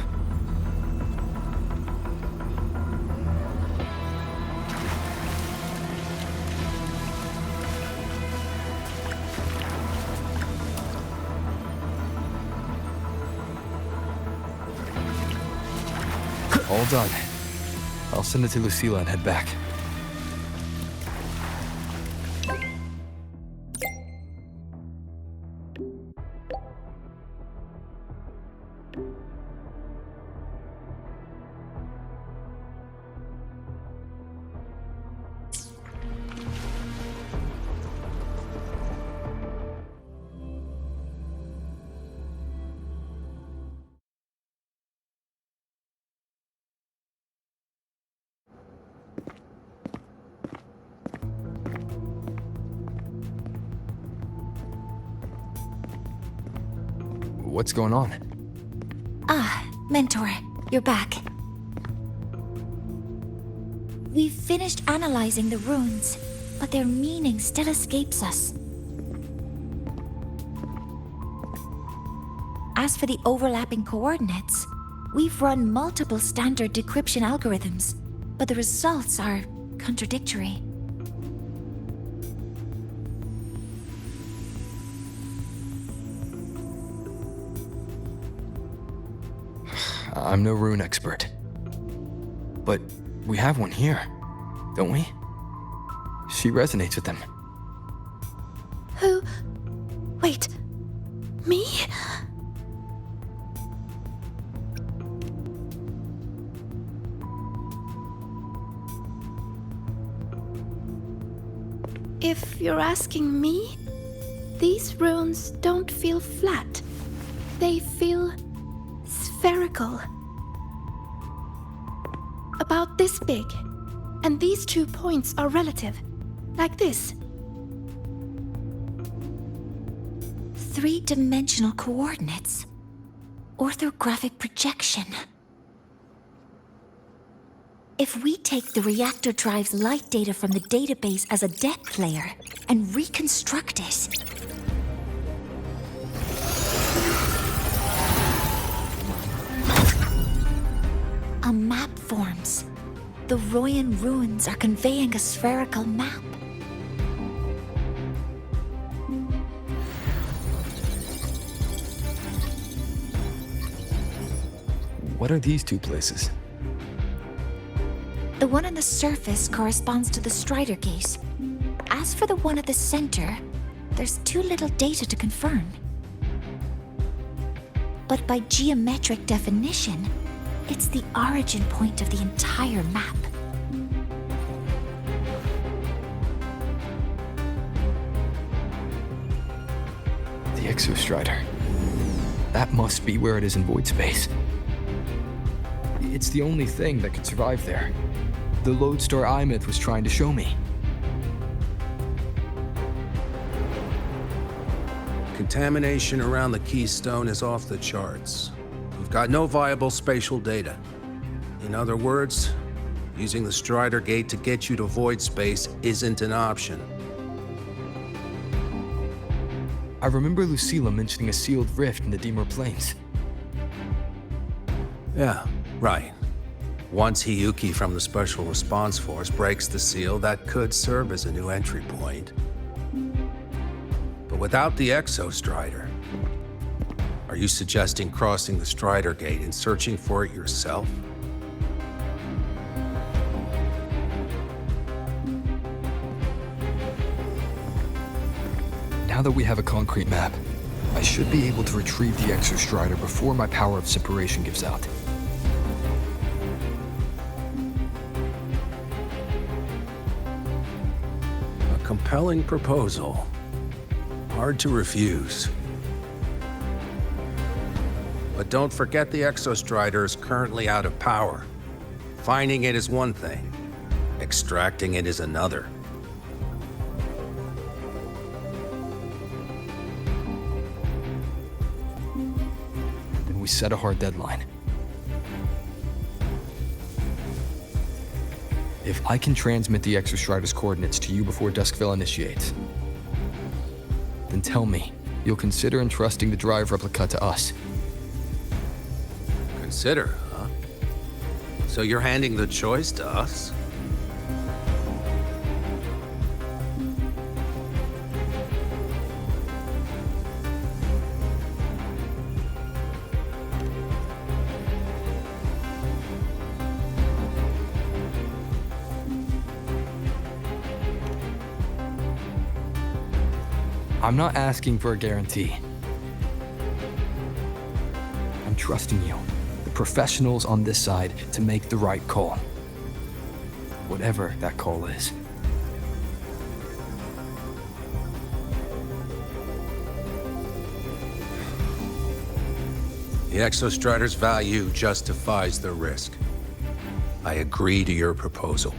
All done. I'll send it to Lucilla and head back. What's going on? Mentor, you're back. We've finished analyzing the runes, but their meaning still escapes us. As for the overlapping coordinates, we've run multiple standard decryption algorithms, but the results are contradictory. I'm no rune expert. But we have one here, don't we? She resonates with them. Who? Wait. Me? If you're asking me, these runes don't feel flat. They feel spherical. About this big. And these 2 points are relative. Like this. 3-dimensional coordinates. Orthographic projection. If we take the reactor drive's light data from the database as a depth layer and reconstruct it, a map forms. The Royan runes are conveying a spherical map. What are these 2 places? The one on the surface corresponds to the Strider Gate. As for the one at the center, there's too little data to confirm. But by geometric definition, it's the origin point of the entire map. The Exostrider. That must be where it is in Voidspace. It's the only thing that could survive there. The lodestar Aemeath was trying to show me. Contamination around the keystone is off the charts. We've got no viable spatial data. In other words, using the Strider Gate to get you to Voidspace isn't an option. I remember Lucilla mentioning a sealed rift in the Dimmr Plains. Yeah, right. Once Hiyuki from the Special Response Force breaks the seal, that could serve as a new entry point. But without the Exostrider, are you suggesting crossing the Strider Gate and searching for it yourself? Now that we have a concrete map, I should be able to retrieve the Exostrider before my power of separation gives out. A compelling proposal. Hard to refuse. But don't forget the Exostrider is currently out of power. Finding it is one thing. Extracting it is another. Then we set a hard deadline. If I can transmit the Exostrider's coordinates to you before Duskville initiates, then tell me you'll consider entrusting the drive replica to us. Consider, huh? So you're handing the choice to us? I'm not asking for a guarantee. I'm trusting you, the professionals on this side, to make the right call. Whatever that call is. The Exostrider's value justifies the risk. I agree to your proposal.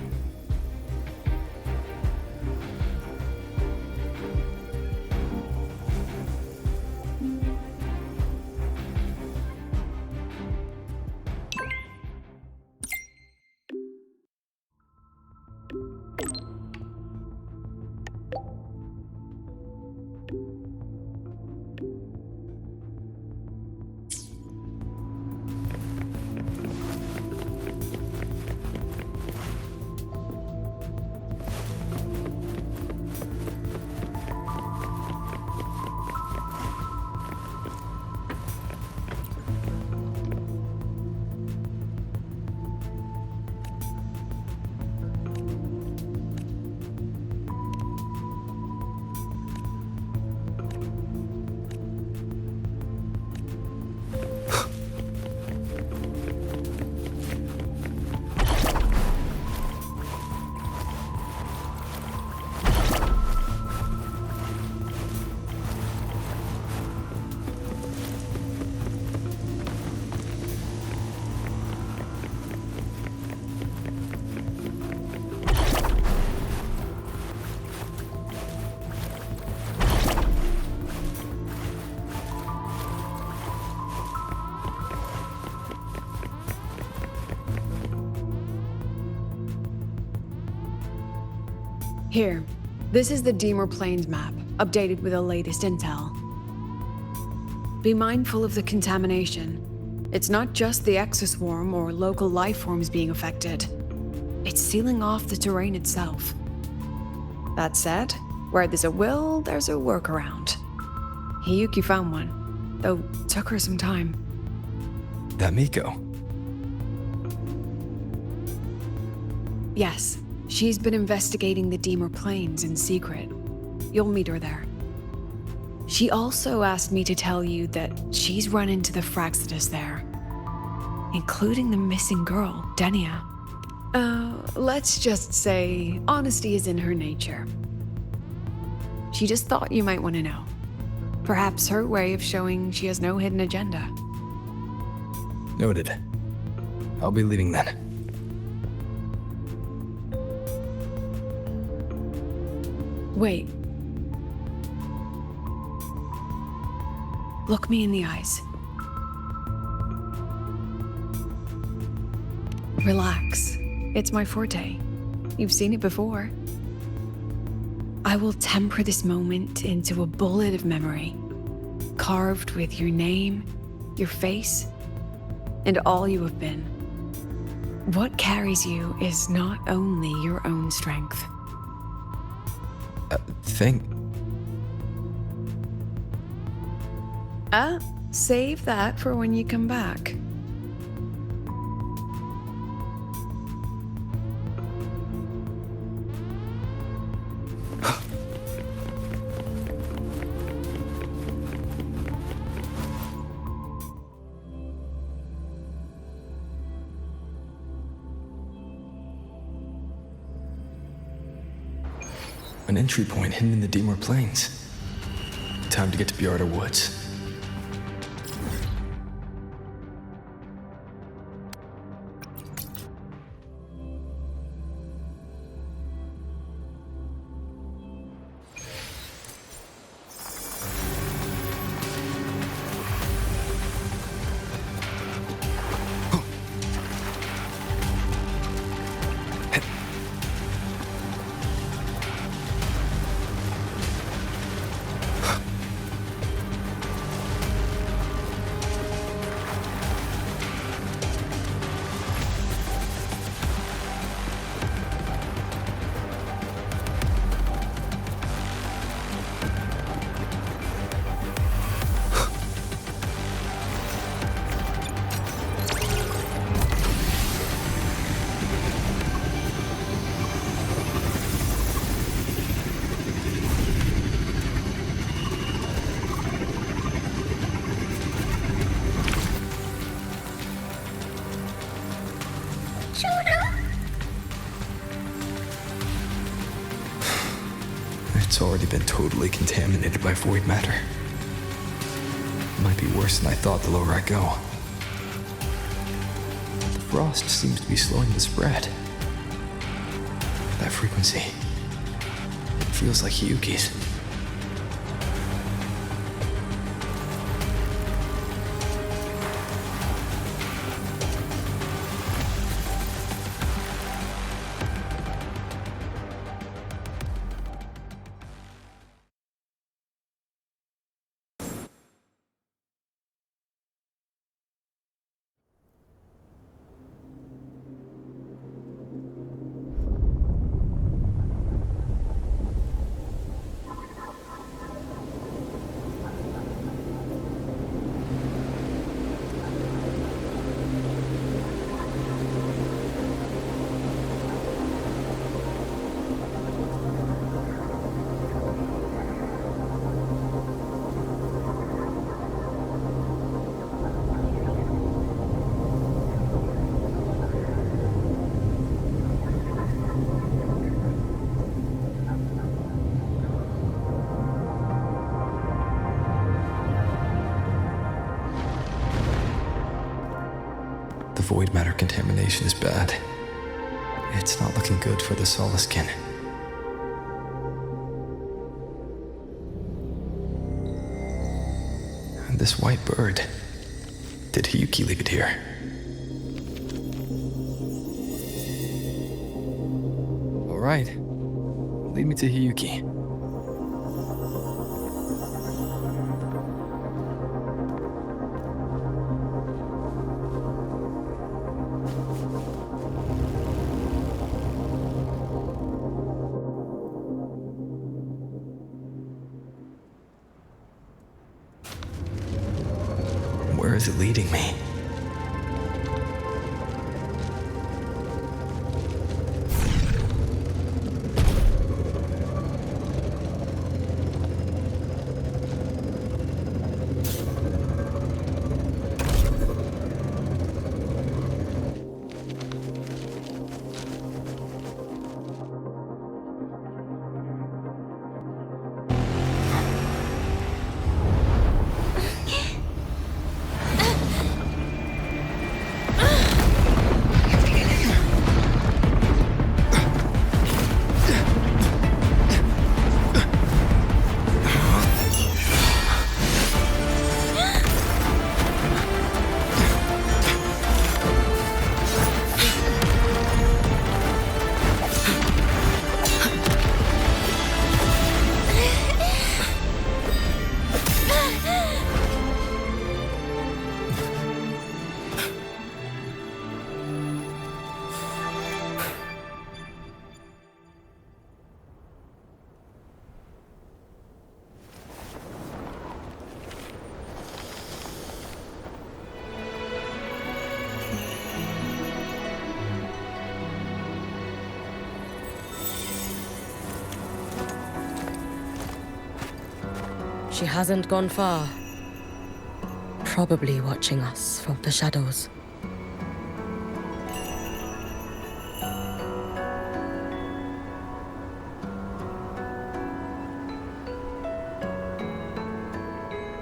Here, this is the Dimmr Plains map, updated with the latest intel. Be mindful of the contamination. It's not just the exoswarm or local life forms being affected. It's sealing off the terrain itself. That said, where there's a will, there's a workaround. Hiyuki found one, though it took her some time. That Miko? Yes, she's been investigating the Dimmr Plains in secret. You'll meet her there. She also asked me to tell you that she's run into the Fraxitus there, including the missing girl, Denia. Let's just say honesty is in her nature. She just thought you might want to know. Perhaps her way of showing she has no hidden agenda. Noted. I'll be leaving then. Wait. Look me in the eyes. Relax. It's my forte. You've seen it before. I will temper this moment into a bullet of memory, carved with your name, your face, and all you have been. What carries you is not only your own strength. Save that for when you come back. An entry point hidden in the Dimmr Plains. Time to get to Bjarta Woods. It's already been totally contaminated by Voidmatter. Might be worse than I thought the lower I go. The frost seems to be slowing the spread. That frequency, it feels like Hiyuki's. The Voidmatter contamination is bad. It's not looking good for the Soliskin. And this white bird. Did Hiyuki leave it here? All right. Lead me to Hiyuki. Where is it leading me? She hasn't gone far. Probably watching us from the shadows.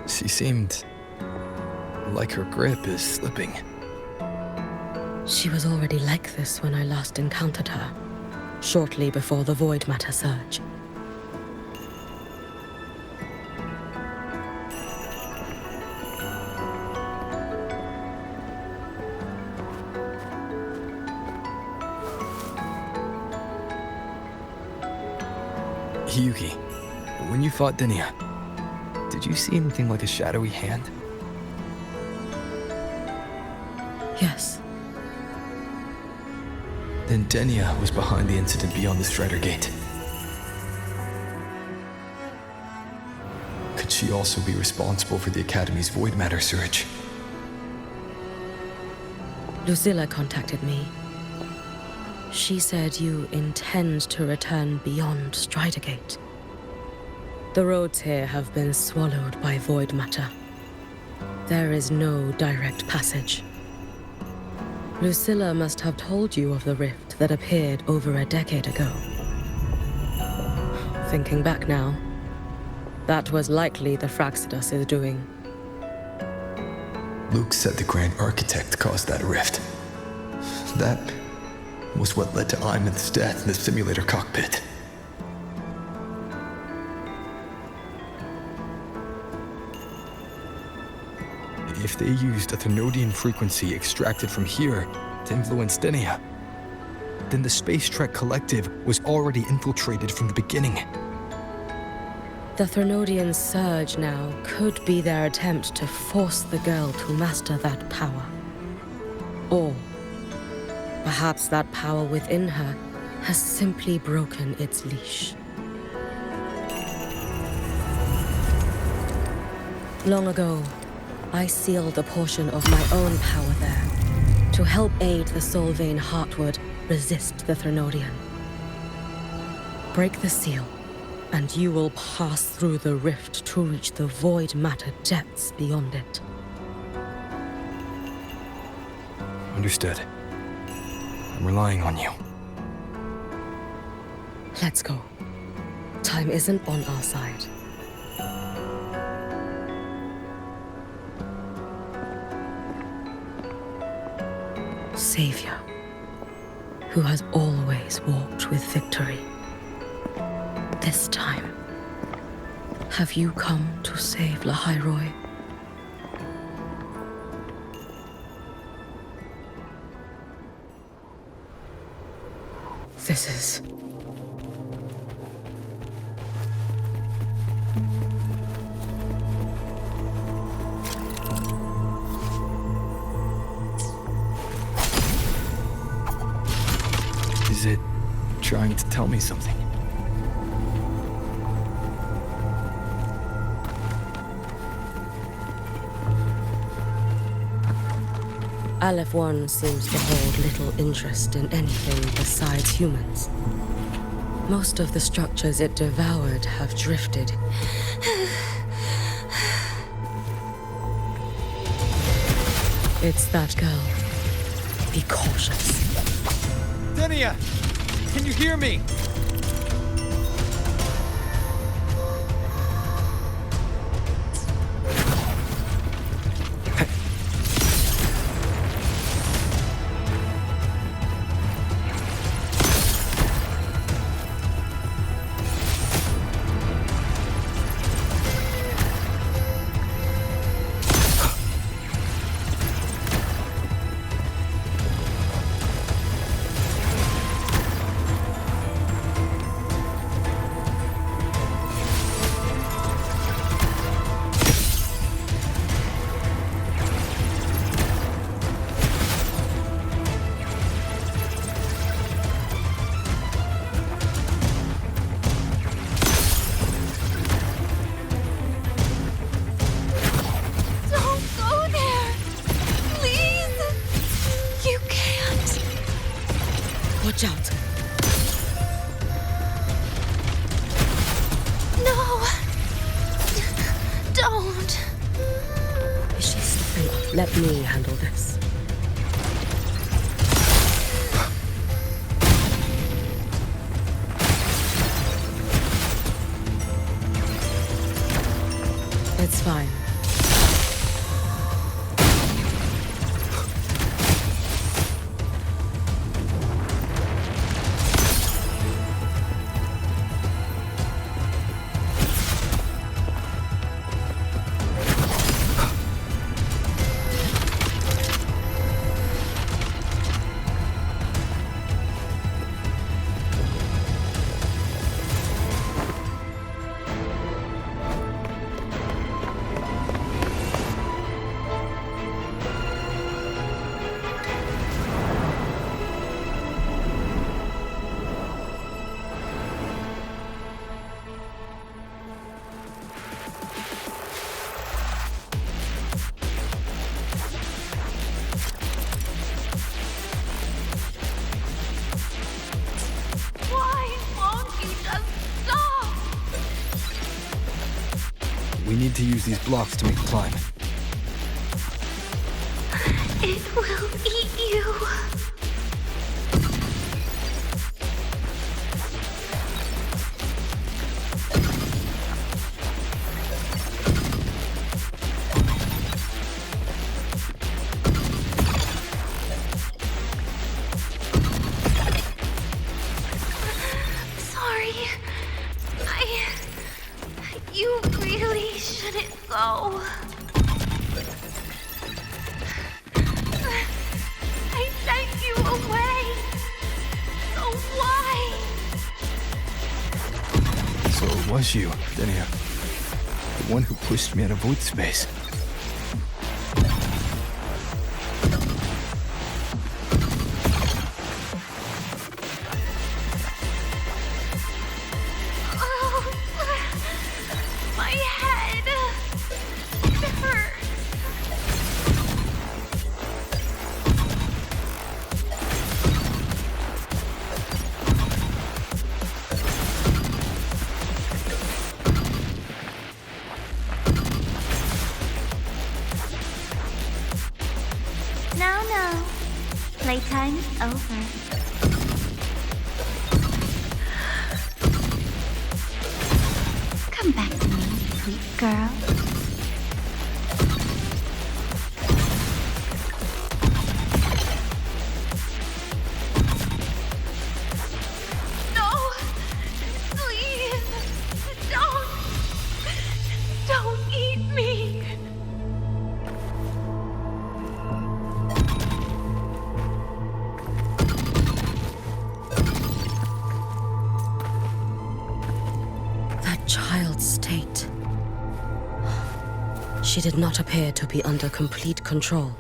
She seemed like her grip is slipping. She was already like this when I last encountered her, shortly before the Voidmatter surge. Hiyuki, when you fought Dinia, did you see anything like a shadowy hand? Yes. Then Dinia was behind the incident beyond the Strider Gate. Could she also be responsible for the Academy's Voidmatter surge? Lucilla contacted me. She said you intend to return beyond Strider Gate. The roads here have been swallowed by Voidmatter. There is no direct passage. Lucilla must have told you of the rift that appeared over a decade ago. Thinking back now, that was likely the Fraxidus' doing. Luuk said the Grand Architect caused that rift. That was what led to Aemeath's death in the simulator cockpit. If they used a Threnodian frequency extracted from here to influence Dinia, then the Spacetrek Collective was already infiltrated from the beginning. The Threnodian surge now could be their attempt to force the girl to master that power. Or perhaps that power within her has simply broken its leash. Long ago, I sealed a portion of my own power there to help aid the Solvane Heartwood resist the Threnodian. Break the seal, and you will pass through the rift to reach the Voidmatter depths beyond it. Understood. I'm relying on you. Let's go. Time isn't on our side. Savior, who has always walked with victory. This time, have you come to save Lahai-Roi? This is... Is it trying to tell me something? Aleph-1 seems to hold little interest in anything besides humans. Most of the structures it devoured have drifted. It's that girl. Be cautious. Dinia! Can you hear me? out. Is she stopping up? Let me handle this. It's fine. We need to use these blocks to make the climb. It will eat you. Sorry. You really shouldn't go. I sent you away. So why? So it was you, Dimmr. The one who pushed me out of Voidspace. No. Playtime's over. Come back to me, sweet girl. No! Please! Don't eat me! Child's state. She did not appear to be under complete control.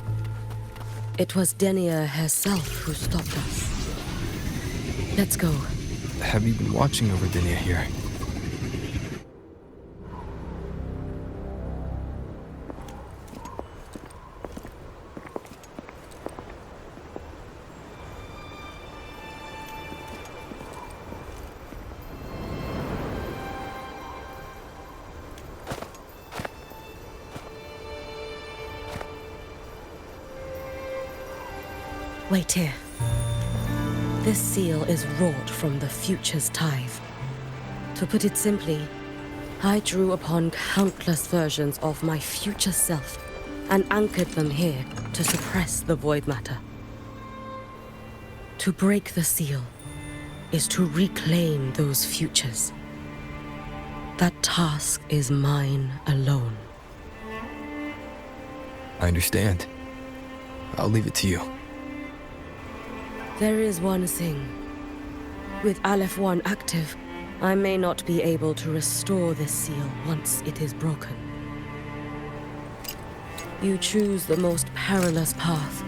It was Dimmr herself who stopped us. Let's go. Have you been watching over Dimmr here? Wait here. This seal is wrought from the future's tithe. To put it simply, I drew upon countless versions of my future self and anchored them here to suppress the Voidmatter. To break the seal is to reclaim those futures. That task is mine alone. I understand. I'll leave it to you. There is one thing. With Aleph-1 active, I may not be able to restore this seal once it is broken. You choose the most perilous path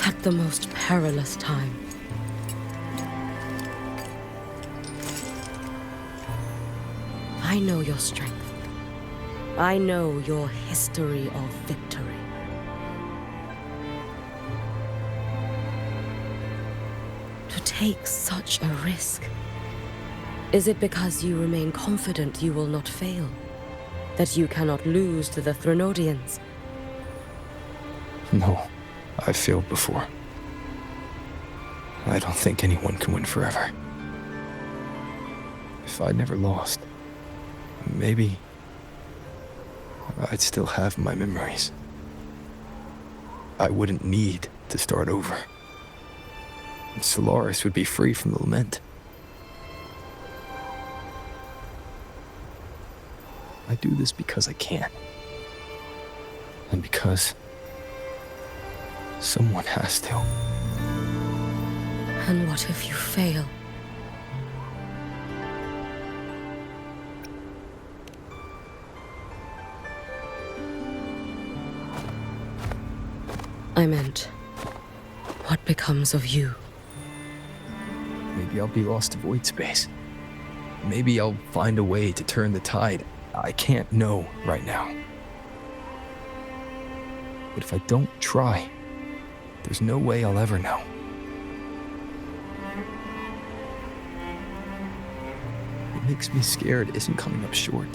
at the most perilous time. I know your strength. I know your history of victory. Take such a risk? Is it because you remain confident you will not fail? That you cannot lose to the Threnodians? No, I've failed before. I don't think anyone can win forever. If I'd never lost, maybe I'd still have my memories. I wouldn't need to start over. And Solaris would be free from the lament. I do this because I can. And because someone has to. And what if you fail? I meant, what becomes of you? Maybe I'll be lost to Voidspace. Maybe I'll find a way to turn the tide. I can't know right now. But if I don't try, there's no way I'll ever know. What makes me scared isn't coming up short.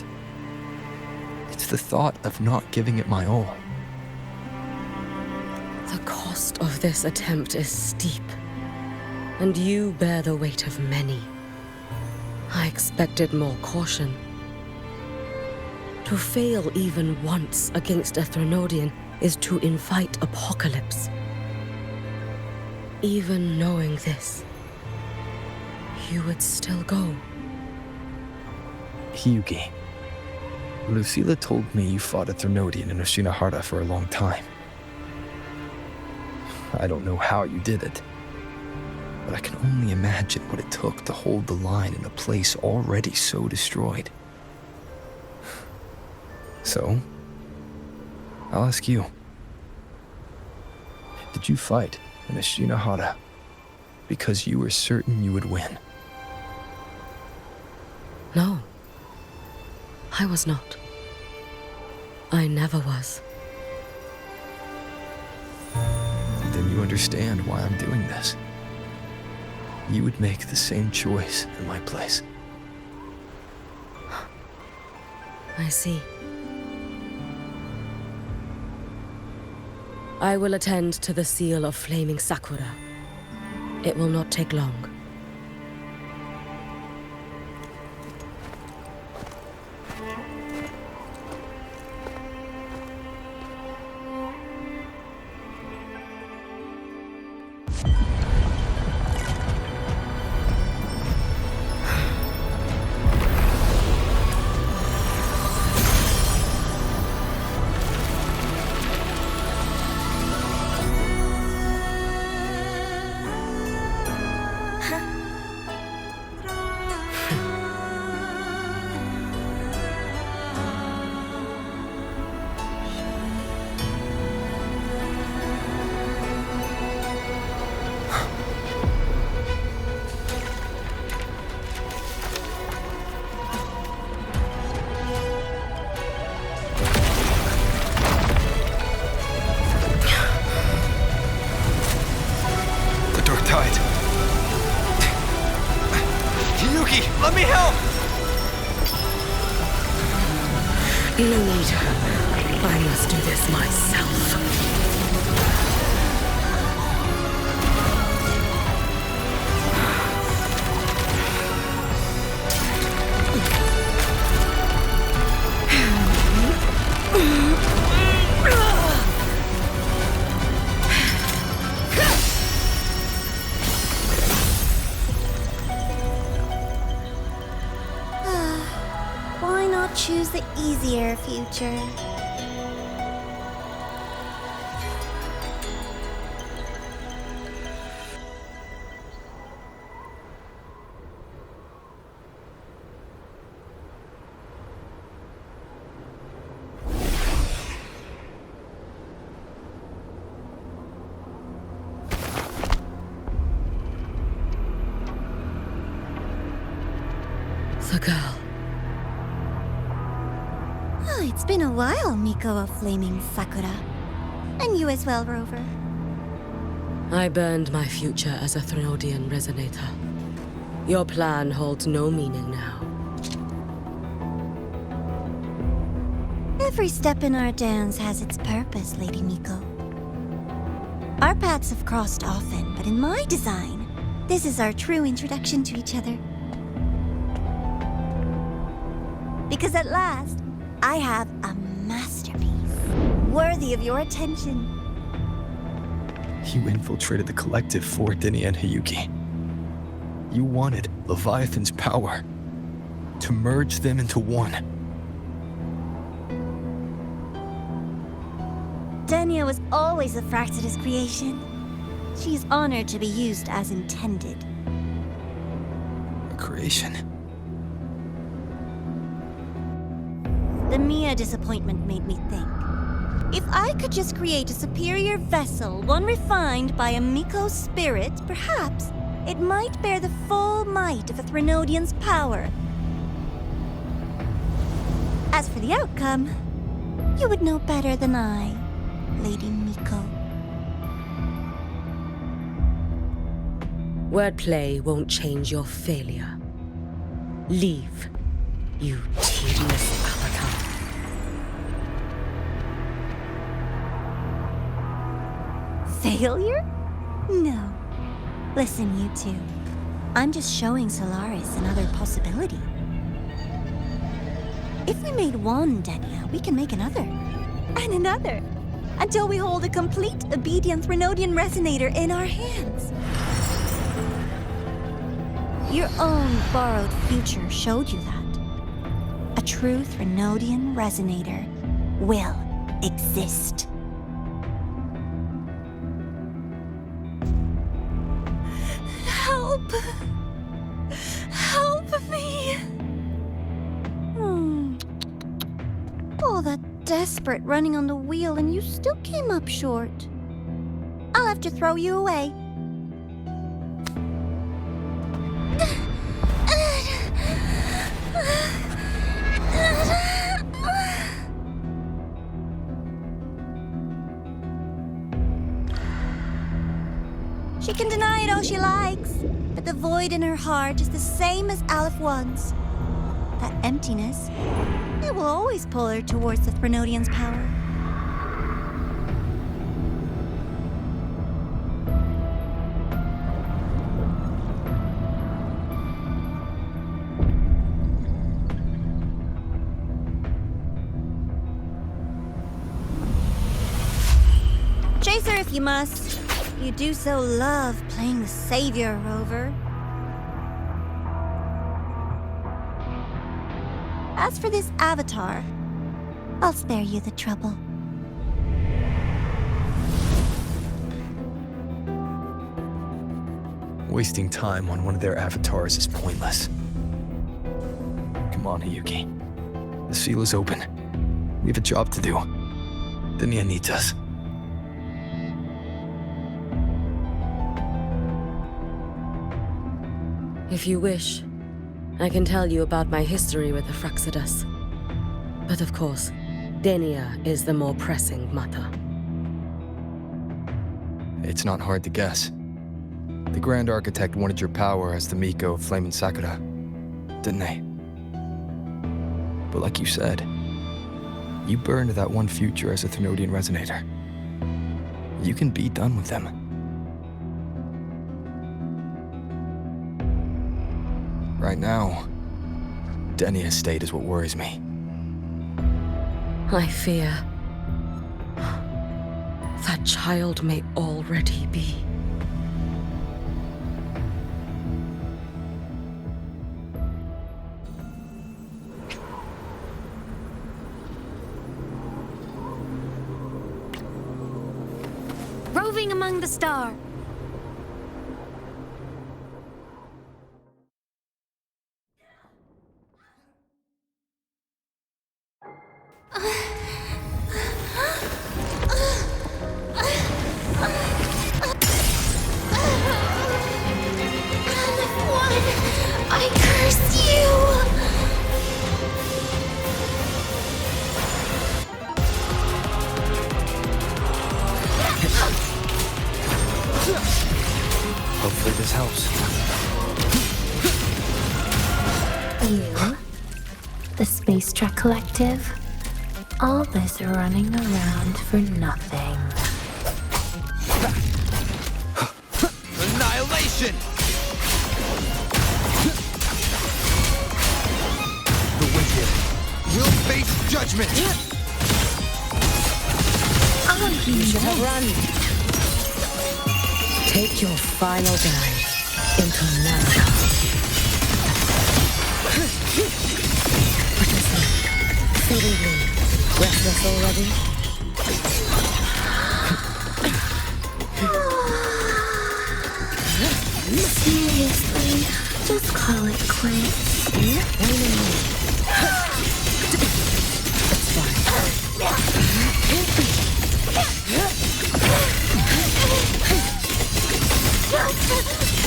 It's the thought of not giving it my all. The cost of this attempt is steep, and you bear the weight of many. I expected more caution. To fail even once against a Threnodian is to invite apocalypse. Even knowing this, you would still go. Hiyuki, Lucilla told me you fought a Threnodian in Oshinahara for a long time. I don't know how you did it, but I can only imagine what it took to hold the line in a place already so destroyed. So, I'll ask you. Did you fight in Oshinahara because you were certain you would win? No. I was not. I never was. Then you understand why I'm doing this. You would make the same choice in my place. I see. I will attend to the seal of Flaming Sakura. It will not take long. Hiyuki, let me help! No need. I must do this myself. Why not choose the easier future? The girl. Oh, it's been a while, Miko of Flaming Sakura. And you as well, Rover. I burned my future as a Threnodian resonator. Your plan holds no meaning now. Every step in our dance has its purpose, Lady Miko. Our paths have crossed often, but in my design, this is our true introduction to each other. Because at last, I have a masterpiece, worthy of your attention. You infiltrated the Collective for Dimmr and Hiyuki. You wanted Leviathan's power to merge them into one. Dimmr was always a Fraxidus creation. She is honored to be used as intended. A creation? The Mia disappointment made me think. If I could just create a superior vessel, one refined by a Miko spirit, perhaps it might bear the full might of a Threnodian's power. As for the outcome, you would know better than I, Lady Miko. Wordplay won't change your failure. Leave, you tedious avatar. Failure? No. Listen, you two. I'm just showing Solaris another possibility. If we made one Dimmr, we can make another. And another. Until we hold a complete obedient Threnodian resonator in our hands. Your own borrowed future showed you that. A true Threnodian resonator will exist. Help! Help me! All that desperate running on the wheel and you still came up short. I'll have to throw you away. She can deny it all she likes, but the void in her heart is the same as Aleph-1's. That emptiness, it will always pull her towards the Threnodian's power. Chase her if you must. You do so love playing the savior, Rover. As for this avatar, I'll spare you the trouble. Wasting time on one of their avatars is pointless. Come on, Hiyuki. The seal is open. We have a job to do. Dimmr needs us. If you wish, I can tell you about my history with the Fraxidus. But of course, Dimmr is the more pressing matter. It's not hard to guess. The Grand Architect wanted your power as the Miko of Flame and Sakura, didn't they? But like you said, you burned that one future as a Threnodian resonator. You can be done with them. Right now, Dimmr's state is what worries me. I fear that child may already be. Roving among the stars. I curse you! Hopefully this helps. You, the Spacetrek Collective, All this running around for nothing. Annihilation! The wicked will face judgment! You should have run. Take your final dive into America. Fading blue. Restless already? Seriously, just call it quits. It's fine.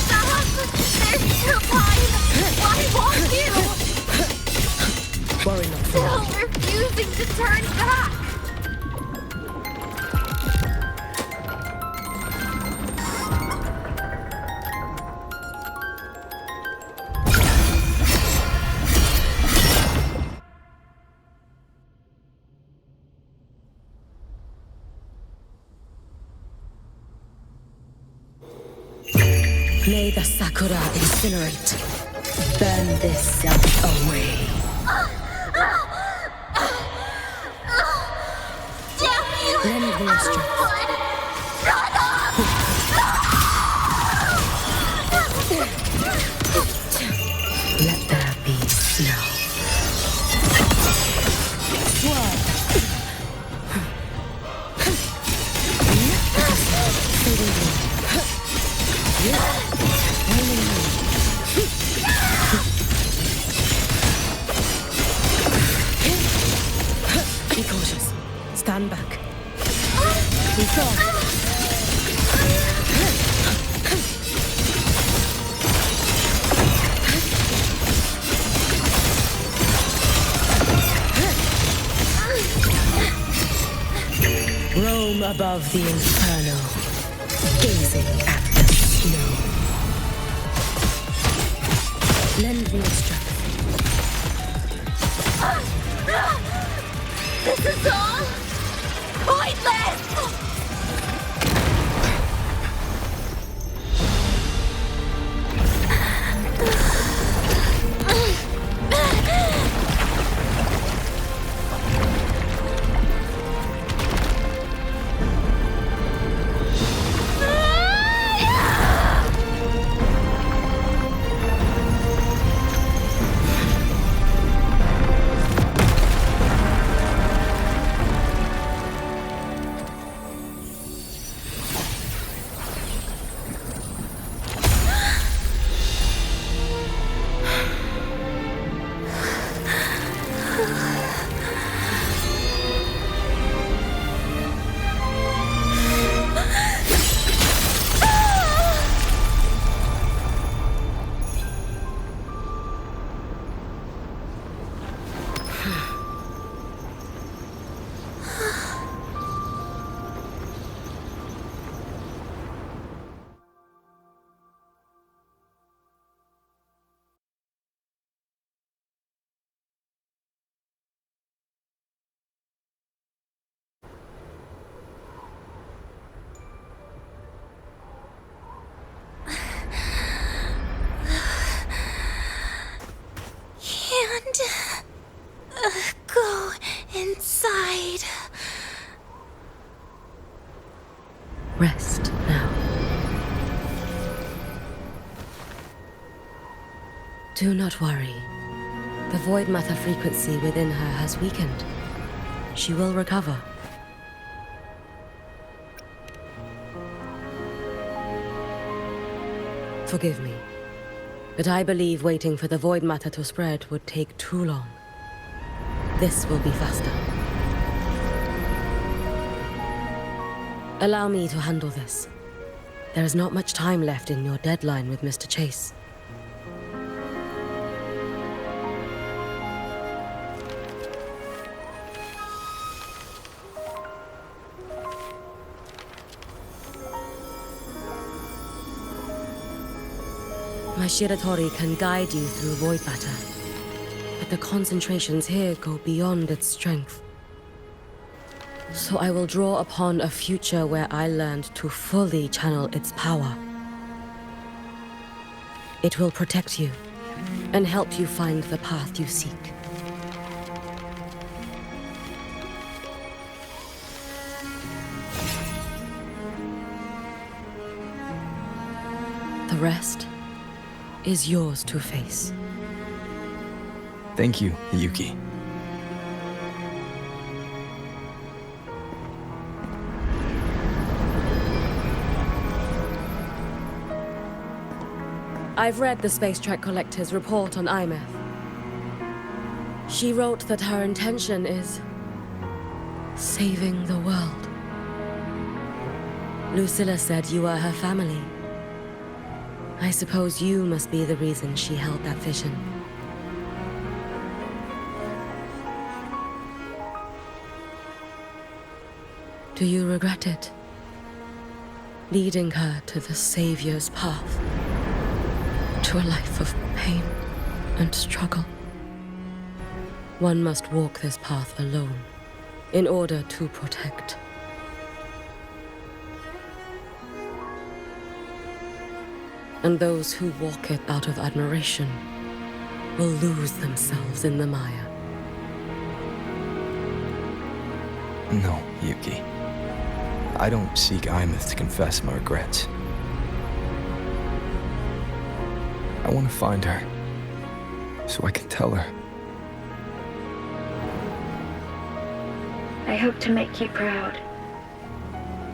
Stop! There's still time! Why won't you? Worry not. Still refusing to turn back! May the Sakura incinerate. Burn this self away. Damn you! Lend me your strength. Let there be snow. Swirl. Fading blue. Be cautious. Stand back. We fall. Roam above the inferno, gazing at the snow. Lend me your strength. This is all pointless! Go inside. Rest now. Do not worry. The Voidmatter frequency within her has weakened. She will recover. Forgive me, but I believe waiting for the Voidmatter to spread would take too long. This will be faster. Allow me to handle this. There is not much time left in your deadline with Mr. Chase. My Shiratori can guide you through Voidmatter, but the concentrations here go beyond its strength. So I will draw upon a future where I learned to fully channel its power. It will protect you and help you find the path you seek. The rest is yours to face. Thank you, Hiyuki. I've read the Spacetrek Collective's report on Aemeath. She wrote that her intention is saving the world. Lucilla said you are her family. I suppose you must be the reason she held that vision. Do you regret it? Leading her to the Savior's path? To a life of pain and struggle? One must walk this path alone in order to protect. And those who walk it out of admiration will lose themselves in the mire. No, Hiyuki. I don't seek Aemeath to confess my regrets. I want to find her, so I can tell her. I hope to make you proud.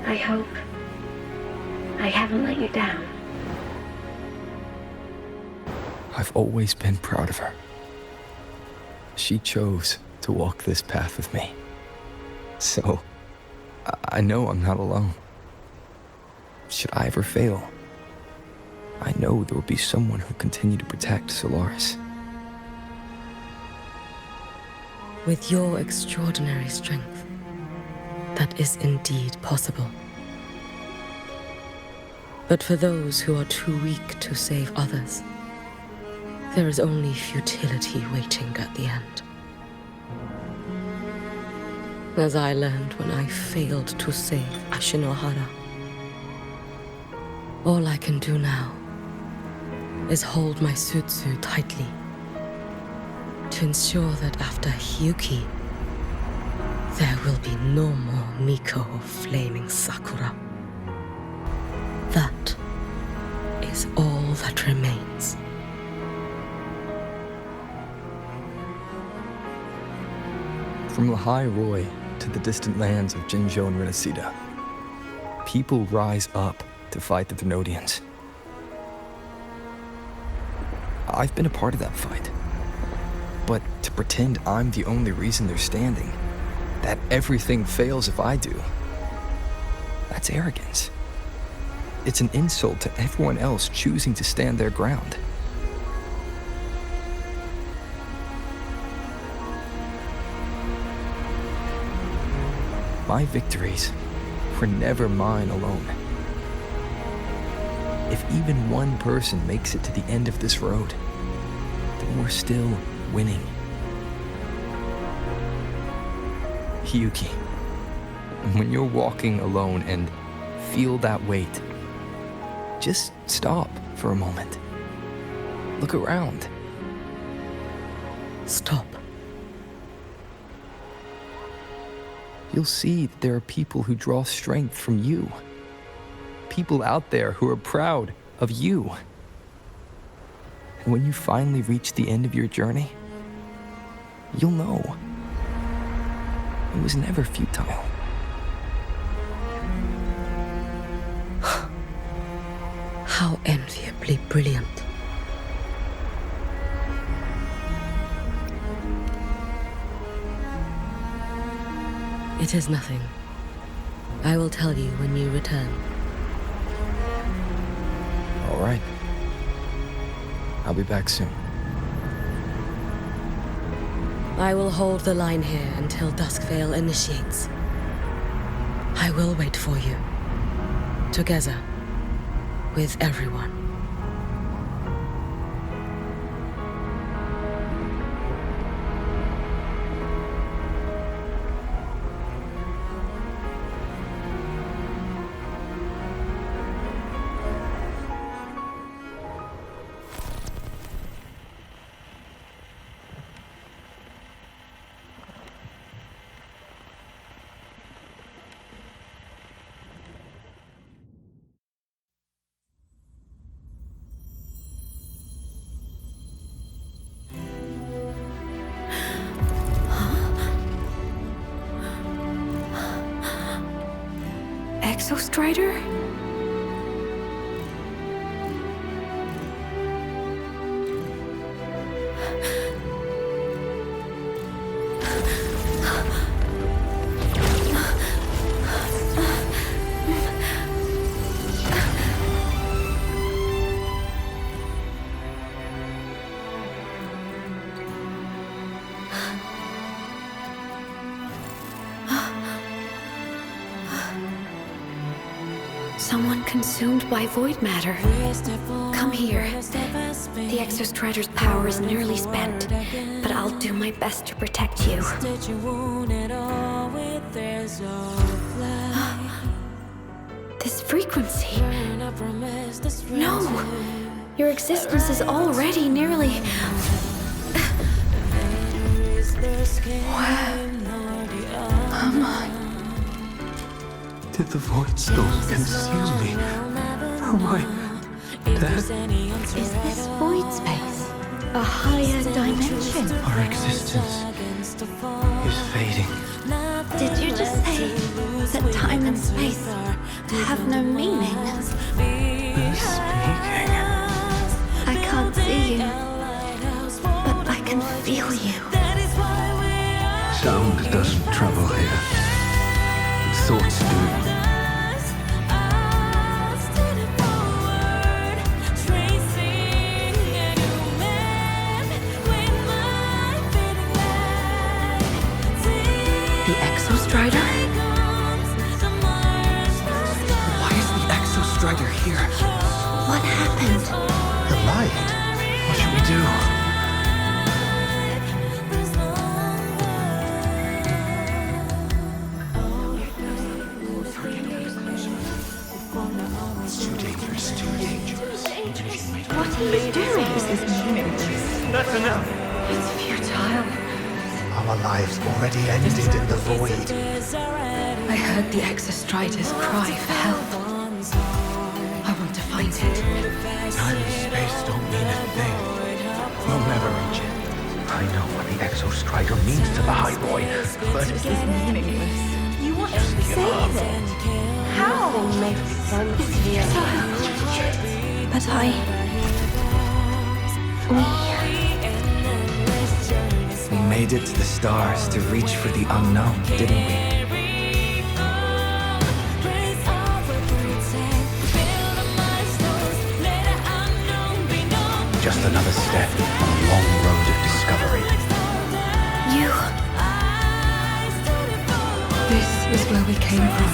I hope I haven't let you down. I've always been proud of her. She chose to walk this path with me. So, I know I'm not alone. Should I ever fail, I know there will be someone who'll continue to protect Solaris. With your extraordinary strength, that is indeed possible. But for those who are too weak to save others, there is only futility waiting at the end. As I learned when I failed to save Ashinohara. All I can do now is hold my Sutsu tightly to ensure that after Hiyuki, there will be no more Miko of Flaming Sakura. That is all that remains. From Lahai-Roi to the distant lands of Jinzhou and Renacida, people rise up to fight the Threnodians. I've been a part of that fight. But to pretend I'm the only reason they're standing, that everything fails if I do, that's arrogance. It's an insult to everyone else choosing to stand their ground. My victories were never mine alone. If even one person makes it to the end of this road, then we're still winning. Hiyuki, when you're walking alone and feel that weight, just stop for a moment. Look around. Stop. You'll see that there are people who draw strength from you. People out there who are proud of you. And when you finally reach the end of your journey, you'll know it was never futile. How enviably brilliant. It is nothing. I will tell you when you return. All right. I'll be back soon. I will hold the line here until Duskvale initiates. I will wait for you. Together. With everyone. Exostrider? Someone consumed by Voidmatter. Come here. The Exostrider's power is nearly spent, but I'll do my best to protect you. This frequency. No! Your existence is already nearly... Where am I? Did the void storm consume me? Am I dead? Is this Voidspace? A higher dimension? Our existence is fading. Did you just say that time and space have no meaning? Who's speaking? I can't see you, but I can feel you. Sound doesn't travel here. Thoughts do. The Exostrider? Why is the Exostrider here? What happened? The light. What should we do? What are you doing? This is meaningless. That's enough. It's futile. Our lives already ended in the void. I heard the Exostrider's cry for help. I want to find it. Time and space don't mean a thing. You'll never reach it. I know what the Exostrider means to Lahai-Roi, but This is meaningless. You want to save it? How? It's futile. But we made it to the stars to reach for the unknown, didn't we? Just another step on a long road of discovery. You... This is where we came from.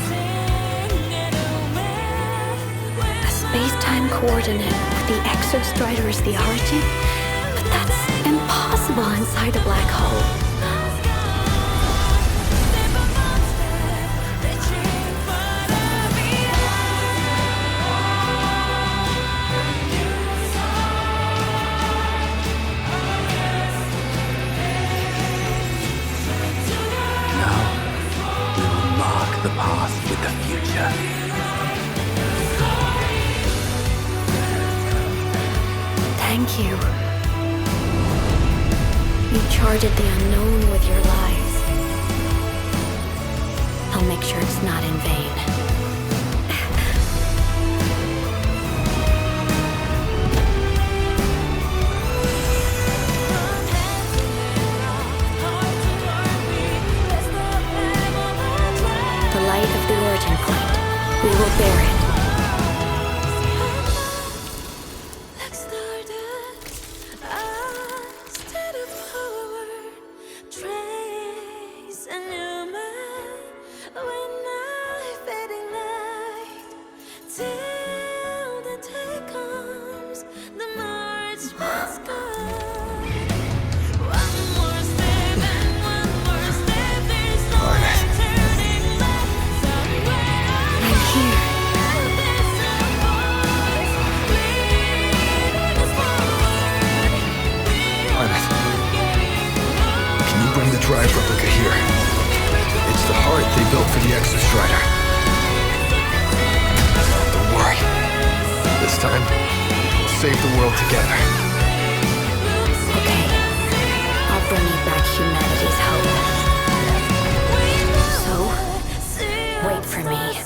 A space-time coordinate with the Exostrider as the origin? But that's impossible inside a black hole. The path with the future. Thank you. You charted the unknown with your lives. I'll make sure it's not in vain. Of the origin point. We will bear it. Drive replica here. It's the heart they built for the Exostrider. Don't worry. This time, we'll save the world together. Okay. I'll bring you back humanity's hope. So, wait for me.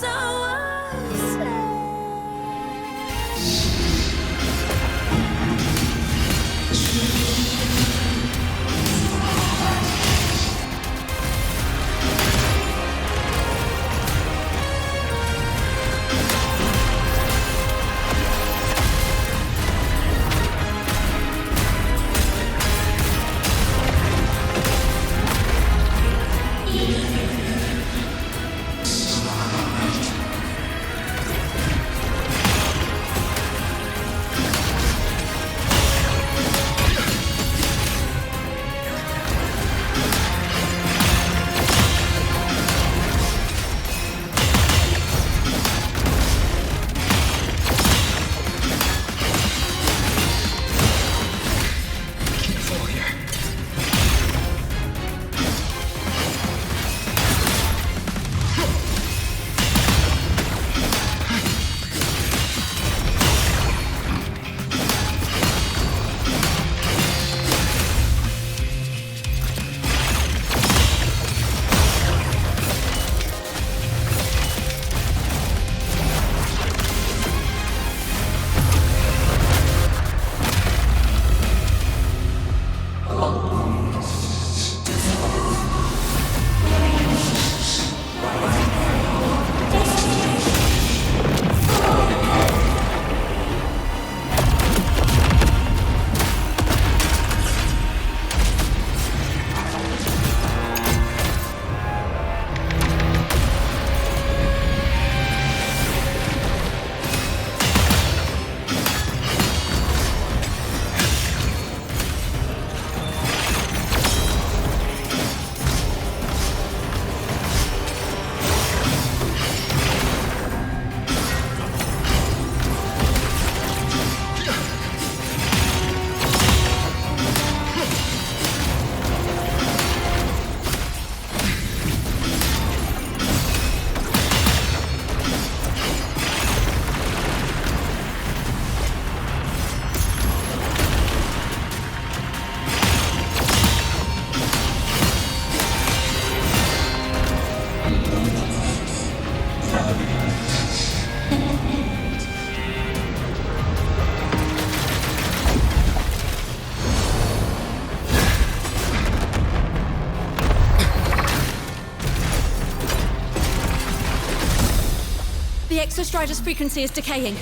The Exostrider's frequency is decaying.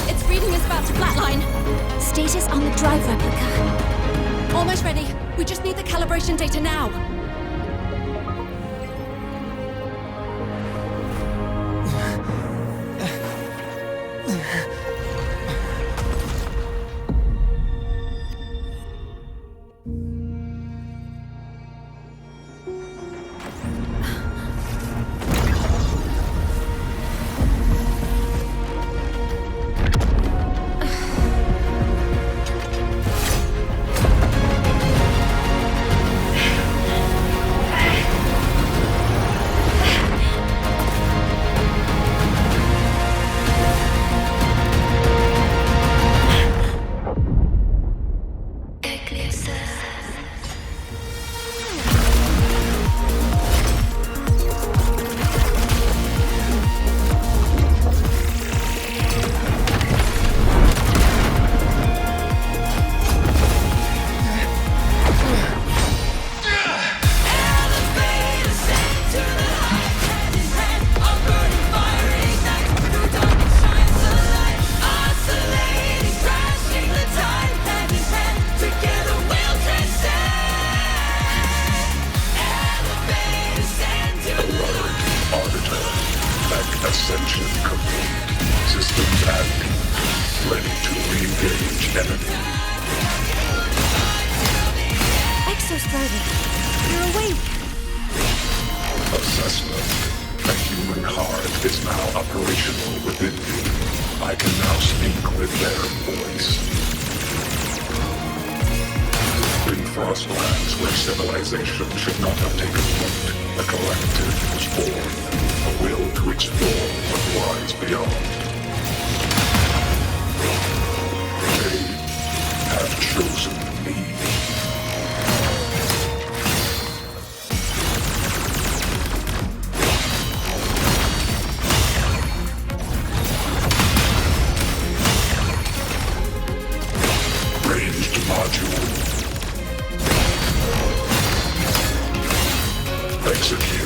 Its reading is about to flatline. Status on the drive replica. Almost ready. We just need the calibration data now. Civilization should not have taken root. The Collective was born, a will to explore what lies beyond. They have chosen me. Ranged module. Execute.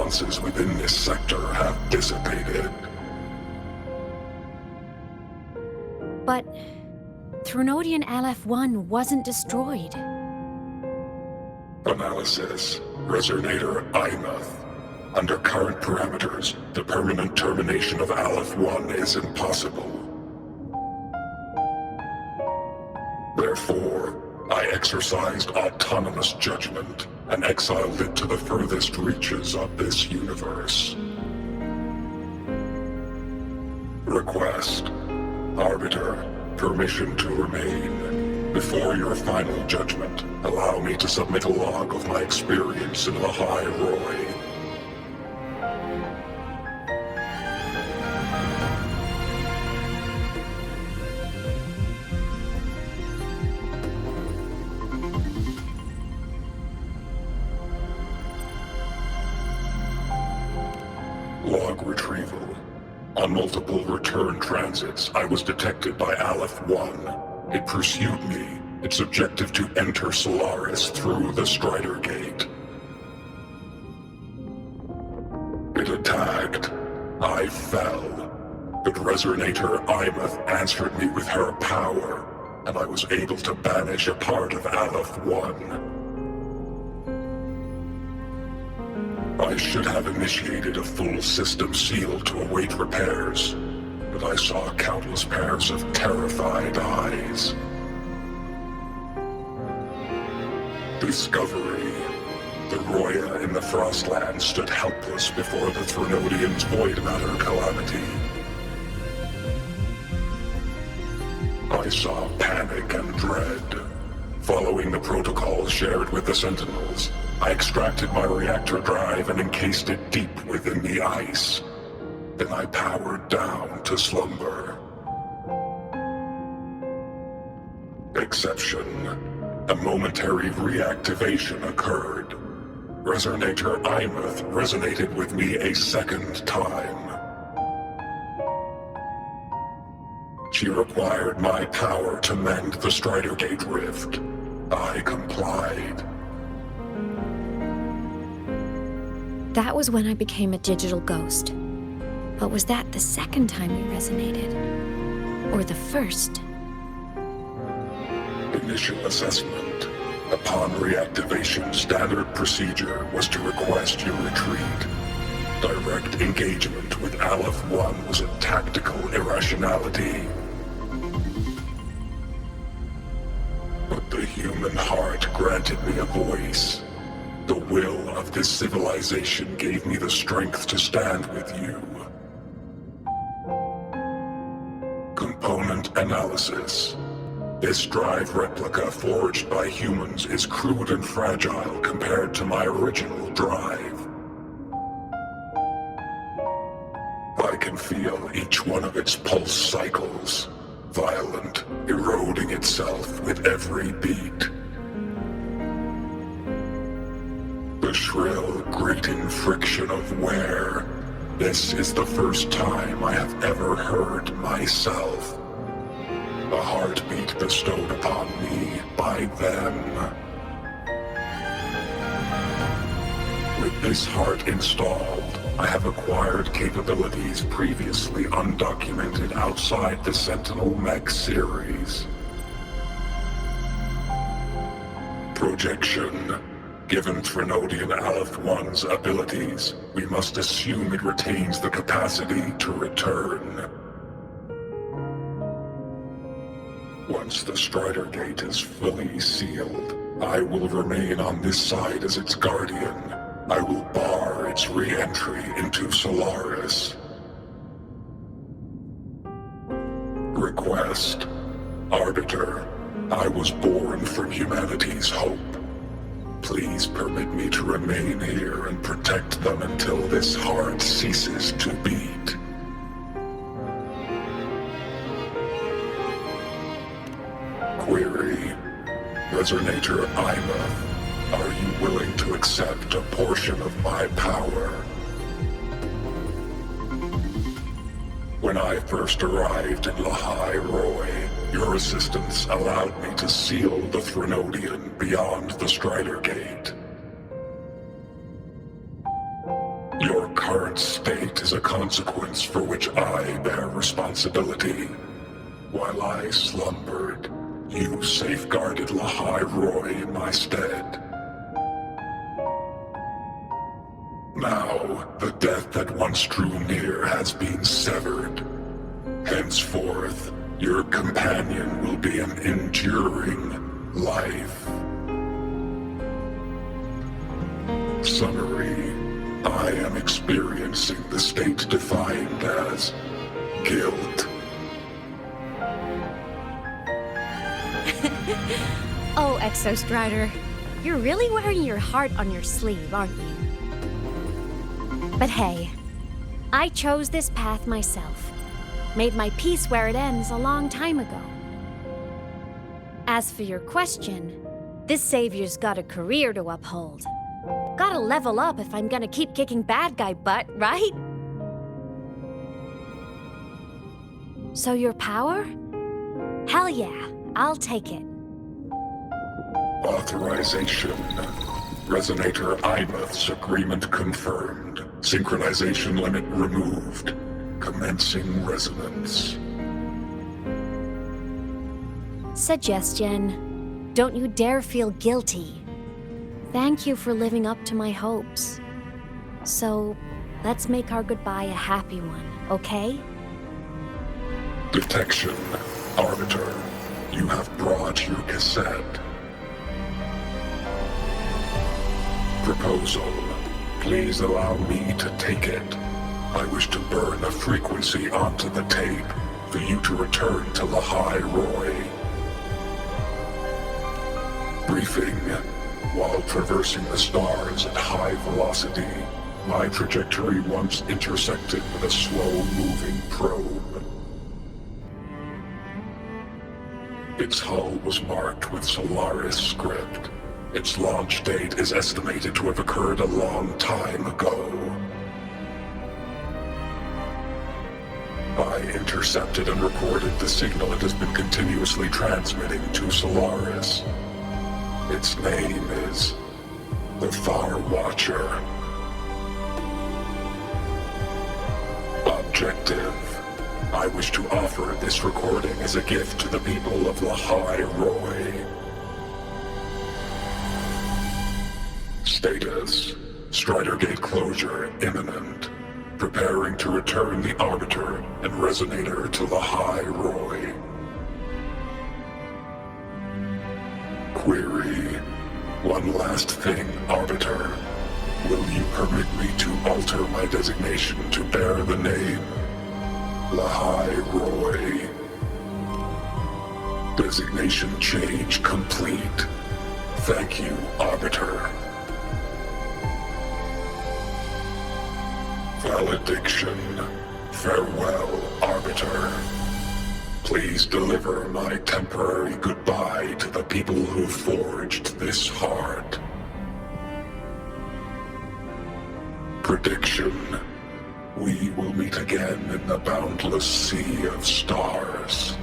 responses within this sector have dissipated. But Threnodian Aleph-1 wasn't destroyed. Analysis. Resonator Aemeath. Under current parameters, the permanent termination of Aleph-1 is impossible. Therefore, I exercised autonomous judgment and exiled it to the furthest reaches of this universe. Request. Arbiter, permission to remain. Before your final judgment, allow me to submit a log of my experience in Lahai-Roi. Log retrieval. On multiple return transits, I was detected by Aleph-1. It pursued me, its objective to enter Solaris through the Strider Gate. It attacked. I fell. But Resonator Aemeath answered me with her power, and I was able to banish a part of Aleph-1. I should have initiated a full system seal to await repairs, but I saw countless pairs of terrified eyes. Discovery. The Roya in the Frostland stood helpless before the Threnodians' Voidmatter calamity. I saw panic and dread. Following the protocols shared with the Sentinels, I extracted my reactor drive and encased it deep within the ice. Then I powered down to slumber. Exception. A momentary reactivation occurred. Resonator Aemeath resonated with me a second time. She required my power to mend the Strider Gate rift. I complied. That was when I became a digital ghost. But was that the second time we resonated? Or the first? Initial assessment. Upon reactivation, standard procedure was to request your retreat. Direct engagement with Aleph-1 was a tactical irrationality. But the human heart granted me a voice. The will of this civilization gave me the strength to stand with you. Component analysis. This drive replica forged by humans is crude and fragile compared to my original drive. I can feel each one of its pulse cycles, violent, eroding itself with every beat. The shrill, grating friction of wear. This is the first time I have ever heard myself. A heartbeat bestowed upon me by them. With this heart installed, I have acquired capabilities previously undocumented outside the Sentinel Mech series. Projection. Given Threnodian Aleph-1's abilities, we must assume it retains the capacity to return. Once the Strider Gate is fully sealed, I will remain on this side as its guardian. I will bar its re-entry into Solaris. Request. Arbiter, I was born from humanity's hope. Please permit me to remain here and protect them until this heart ceases to beat. Query. Resonator Aemeath, are you willing to accept a portion of my power? When I first arrived in Lahai-Roi, your assistance allowed me to seal the Threnodian beyond the Strider Gate. current state is a consequence for which I bear responsibility. While I slumbered, you safeguarded Lahai-Roi in my stead. Now, the death that once drew near has been severed. Henceforth, your companion will be an enduring life. Summary: I am experiencing the state defined as guilt. Oh, Exostrider, you're really wearing your heart on your sleeve, aren't you? But hey, I chose this path myself. Made my peace where it ends a long time ago. As for your question, this savior's got a career to uphold. Gotta level up if I'm gonna keep kicking bad guy butt, right? So your power? Hell yeah, I'll take it. Authorization. Resonator Aemeath's agreement confirmed. Synchronization limit removed. Commencing resonance. Suggestion. Don't you dare feel guilty. Thank you for living up to my hopes. So, let's make our goodbye a happy one, okay? Detection. Arbiter, you have brought your cassette. Proposal. Please allow me to take it. I wish to burn a frequency onto the tape for you to return to Lahai-Roi. Briefing. While traversing the stars at high velocity, my trajectory once intersected with a slow-moving probe. Its hull was marked with Solaris script. Its launch date is estimated to have occurred a long time ago. I intercepted and recorded the signal it has been continuously transmitting to Solaris. Its name is the Far Watcher. Objective. I wish to offer this recording as a gift to the people of Lahai-Roi. Status. Strider Gate closure imminent. Preparing to return the Arbiter and Resonator to Lahai-Roi. Query. One last thing, Arbiter. Will you permit me to alter my designation to bear the name Lahai-Roi? Designation change complete. Thank you, Arbiter. Valediction. Farewell, Arbiter. Please deliver my temporary goodbye to the people who forged this heart. Prediction. We will meet again in the boundless sea of stars.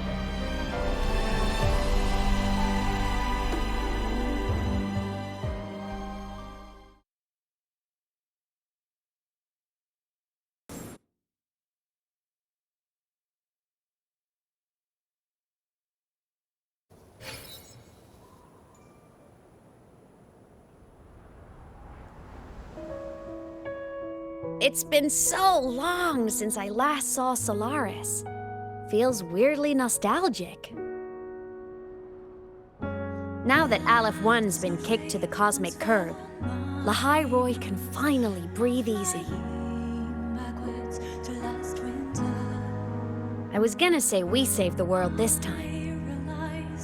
It's been so long since I last saw Solaris. Feels weirdly nostalgic. Now that Aleph-1's been kicked to the cosmic curb, Lahai-Roi can finally breathe easy. I was gonna say we saved the world this time,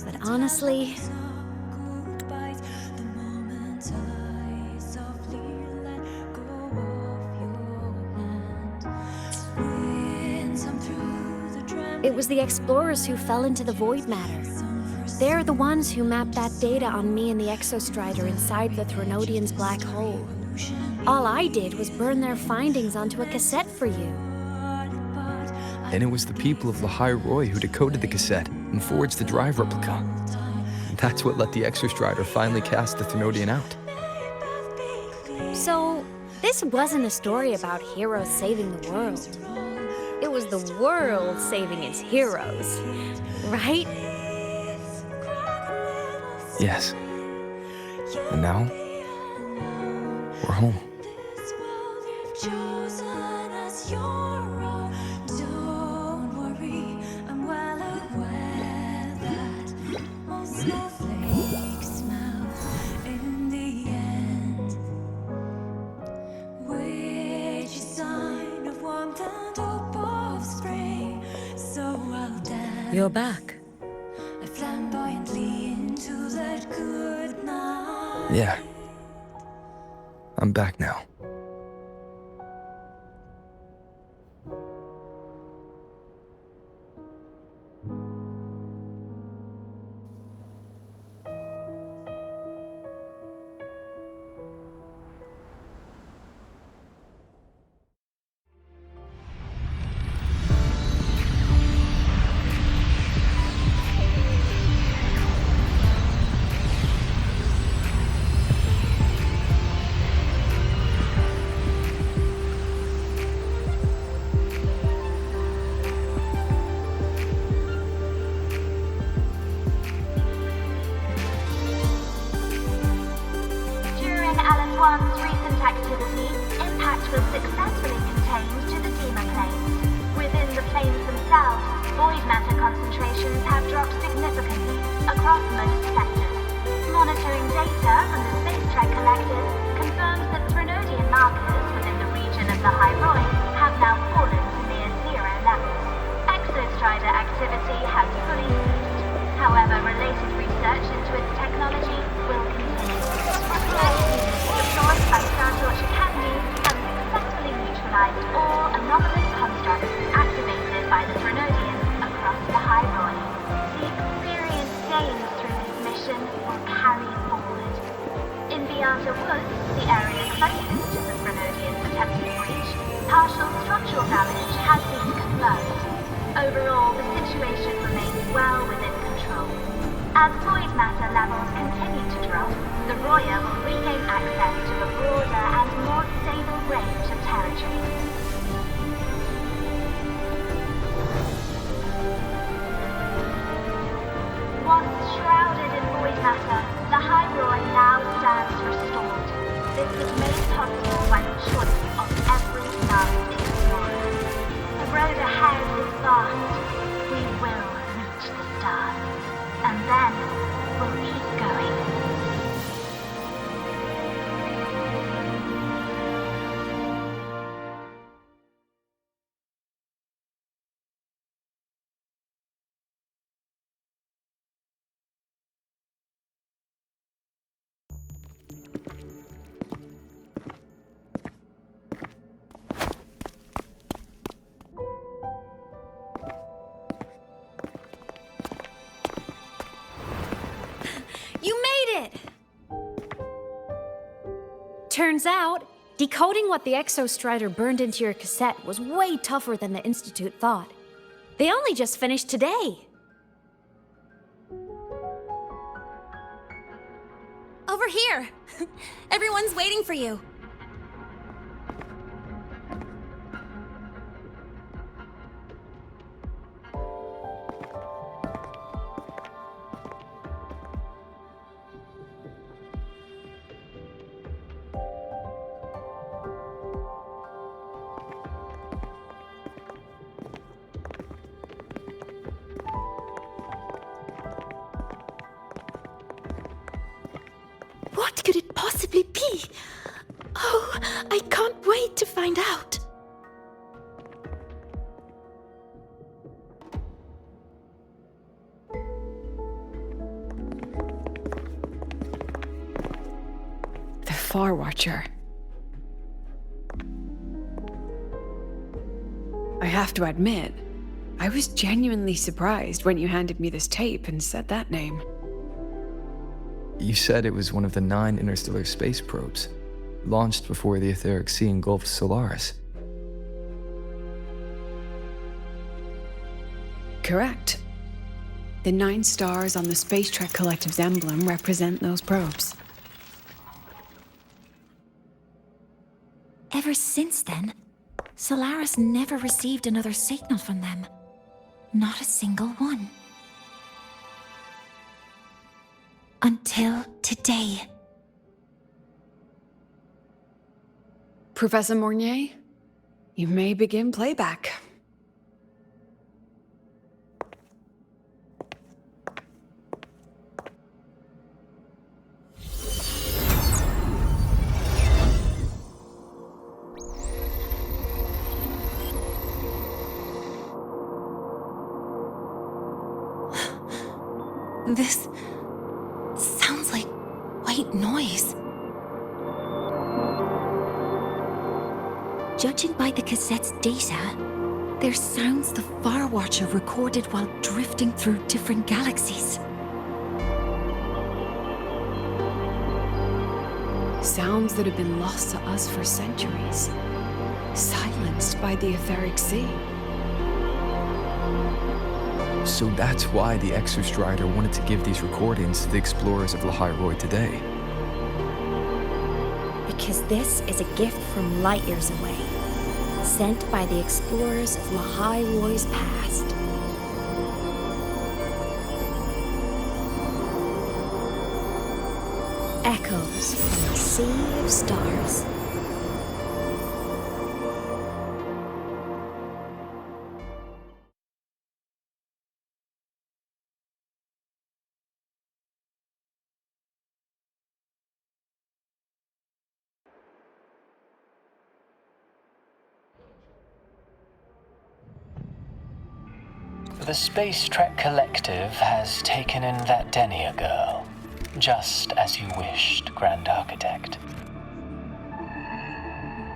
but honestly, it was the explorers who fell into the Voidmatter. They're the ones who mapped that data on me and the Exostrider inside the Threnodian's black hole. All I did was burn their findings onto a cassette for you. And it was the people of Lahai-Roi who decoded the cassette and forged the drive replica. That's what let the Exostrider finally cast the Threnodian out. So, This wasn't a story about heroes saving the world. It was the world saving its heroes, right? Yes. And now, we're home. You're back. Yeah. I'm back now. Aleph-1's recent activity, impact was successfully contained to the Dimmr Plains. Within the plains themselves, Voidmatter concentrations have dropped significantly across most sectors. Monitoring data from the Spacetrek Collective confirms that Threnodian markers within the region of Lahai-Roi have now fallen to near zero levels. Exostrider activity has fully ceased. However, related research into its technology will continue. Deployed by Starlights Academy have successfully neutralized all anomalous constructs activated by the Threnodians across Lahai-Roi. The experience gained through this mission will carry forward. In Outer Woods, the area closest to the Threnodians' attempted breach, partial structural damage has been confirmed. Overall, the situation remains well within control. As Voidmatter levels continue to drop, the Roya will regain access to a broader and more stable range of territory. Once shrouded in Voidmatter, Lahai-Roi now stands restored. This was made possible by the choice of every last explorer. The road ahead is vast. We will reach the stars. And then we'll keep going. You made it! Turns out, decoding what the Exostrider burned into your cassette was way tougher than the Institute thought. They only just finished today. Over here! Everyone's waiting for you. What could it possibly be? Oh, I can't wait to find out. The Far Watcher. I have to admit, I was genuinely surprised when you handed me this tape and said that name. You said it was one of the 9 interstellar space probes, launched before the etheric sea engulfed Solaris. Correct. The 9 stars on the Spacetrek Collective's emblem represent those probes. ever since then, Solaris never received another signal from them. Not a single one. Until today. Professor Mornier, you may begin playback. This sounds like white noise. Judging by the cassette's data, they're sounds the Far Watcher recorded while drifting through different galaxies. Sounds that have been lost to us for centuries. Silenced by the etheric sea. So that's why the Exostrider wanted to give these recordings to the explorers of Lahai-Roi today. Because this is a gift from light years away, sent by the explorers of Lahai-Roi's past. Echoes from a sea of stars. The Spacetrek Collective has taken in that Denia girl, just as you wished, Grand Architect.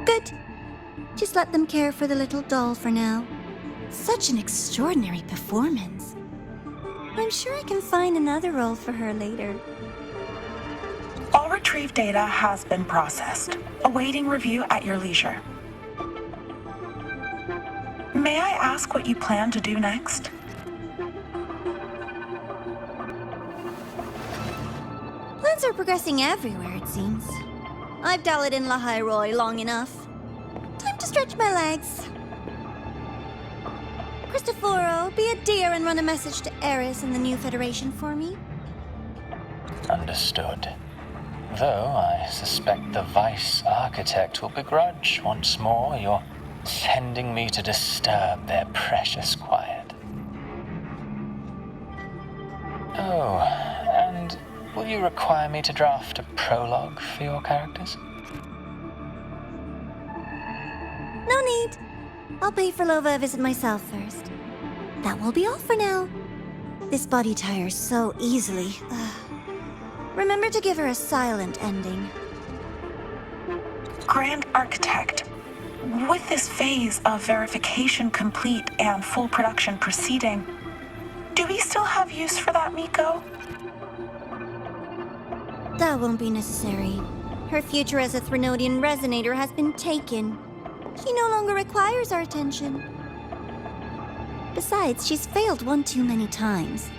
Good. Just let them care for the little doll for now. Such an extraordinary performance. I'm sure I can find another role for her later. All retrieved data has been processed, awaiting review at your leisure. May I ask what you plan to do next? Plans are progressing everywhere, it seems. I've dallied in Lahai-Roi long enough. Time to stretch my legs. Cristoforo, be a dear and run a message to Eris and the new Federation for me. Understood. Though I suspect the Vice Architect will begrudge once more your sending me to disturb their precious quiet. Oh, and will you require me to draft a prologue for your characters? No need. I'll pay for Lova a visit myself first. That will be all for now. This body tires so easily. Remember to give her a silent ending. Grand Architect, with this phase of verification complete and full production proceeding, do we still have use for that Miko? That won't be necessary. Her future as a Threnodian resonator has been taken. She no longer requires our attention. Besides, she's failed one too many times,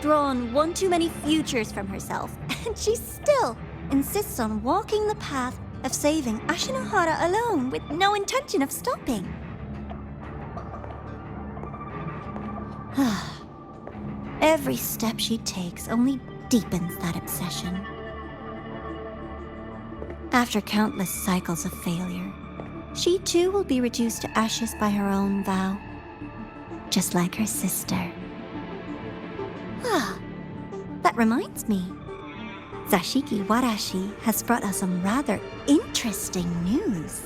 drawn one too many futures from herself, and she still insists on walking the path of saving Ashinahara alone with no intention of stopping. Every step she takes only deepens that obsession. After countless cycles of failure, she too will be reduced to ashes by her own vow, just like her sister. That reminds me. Zashiki Warashi has brought us some rather interesting news.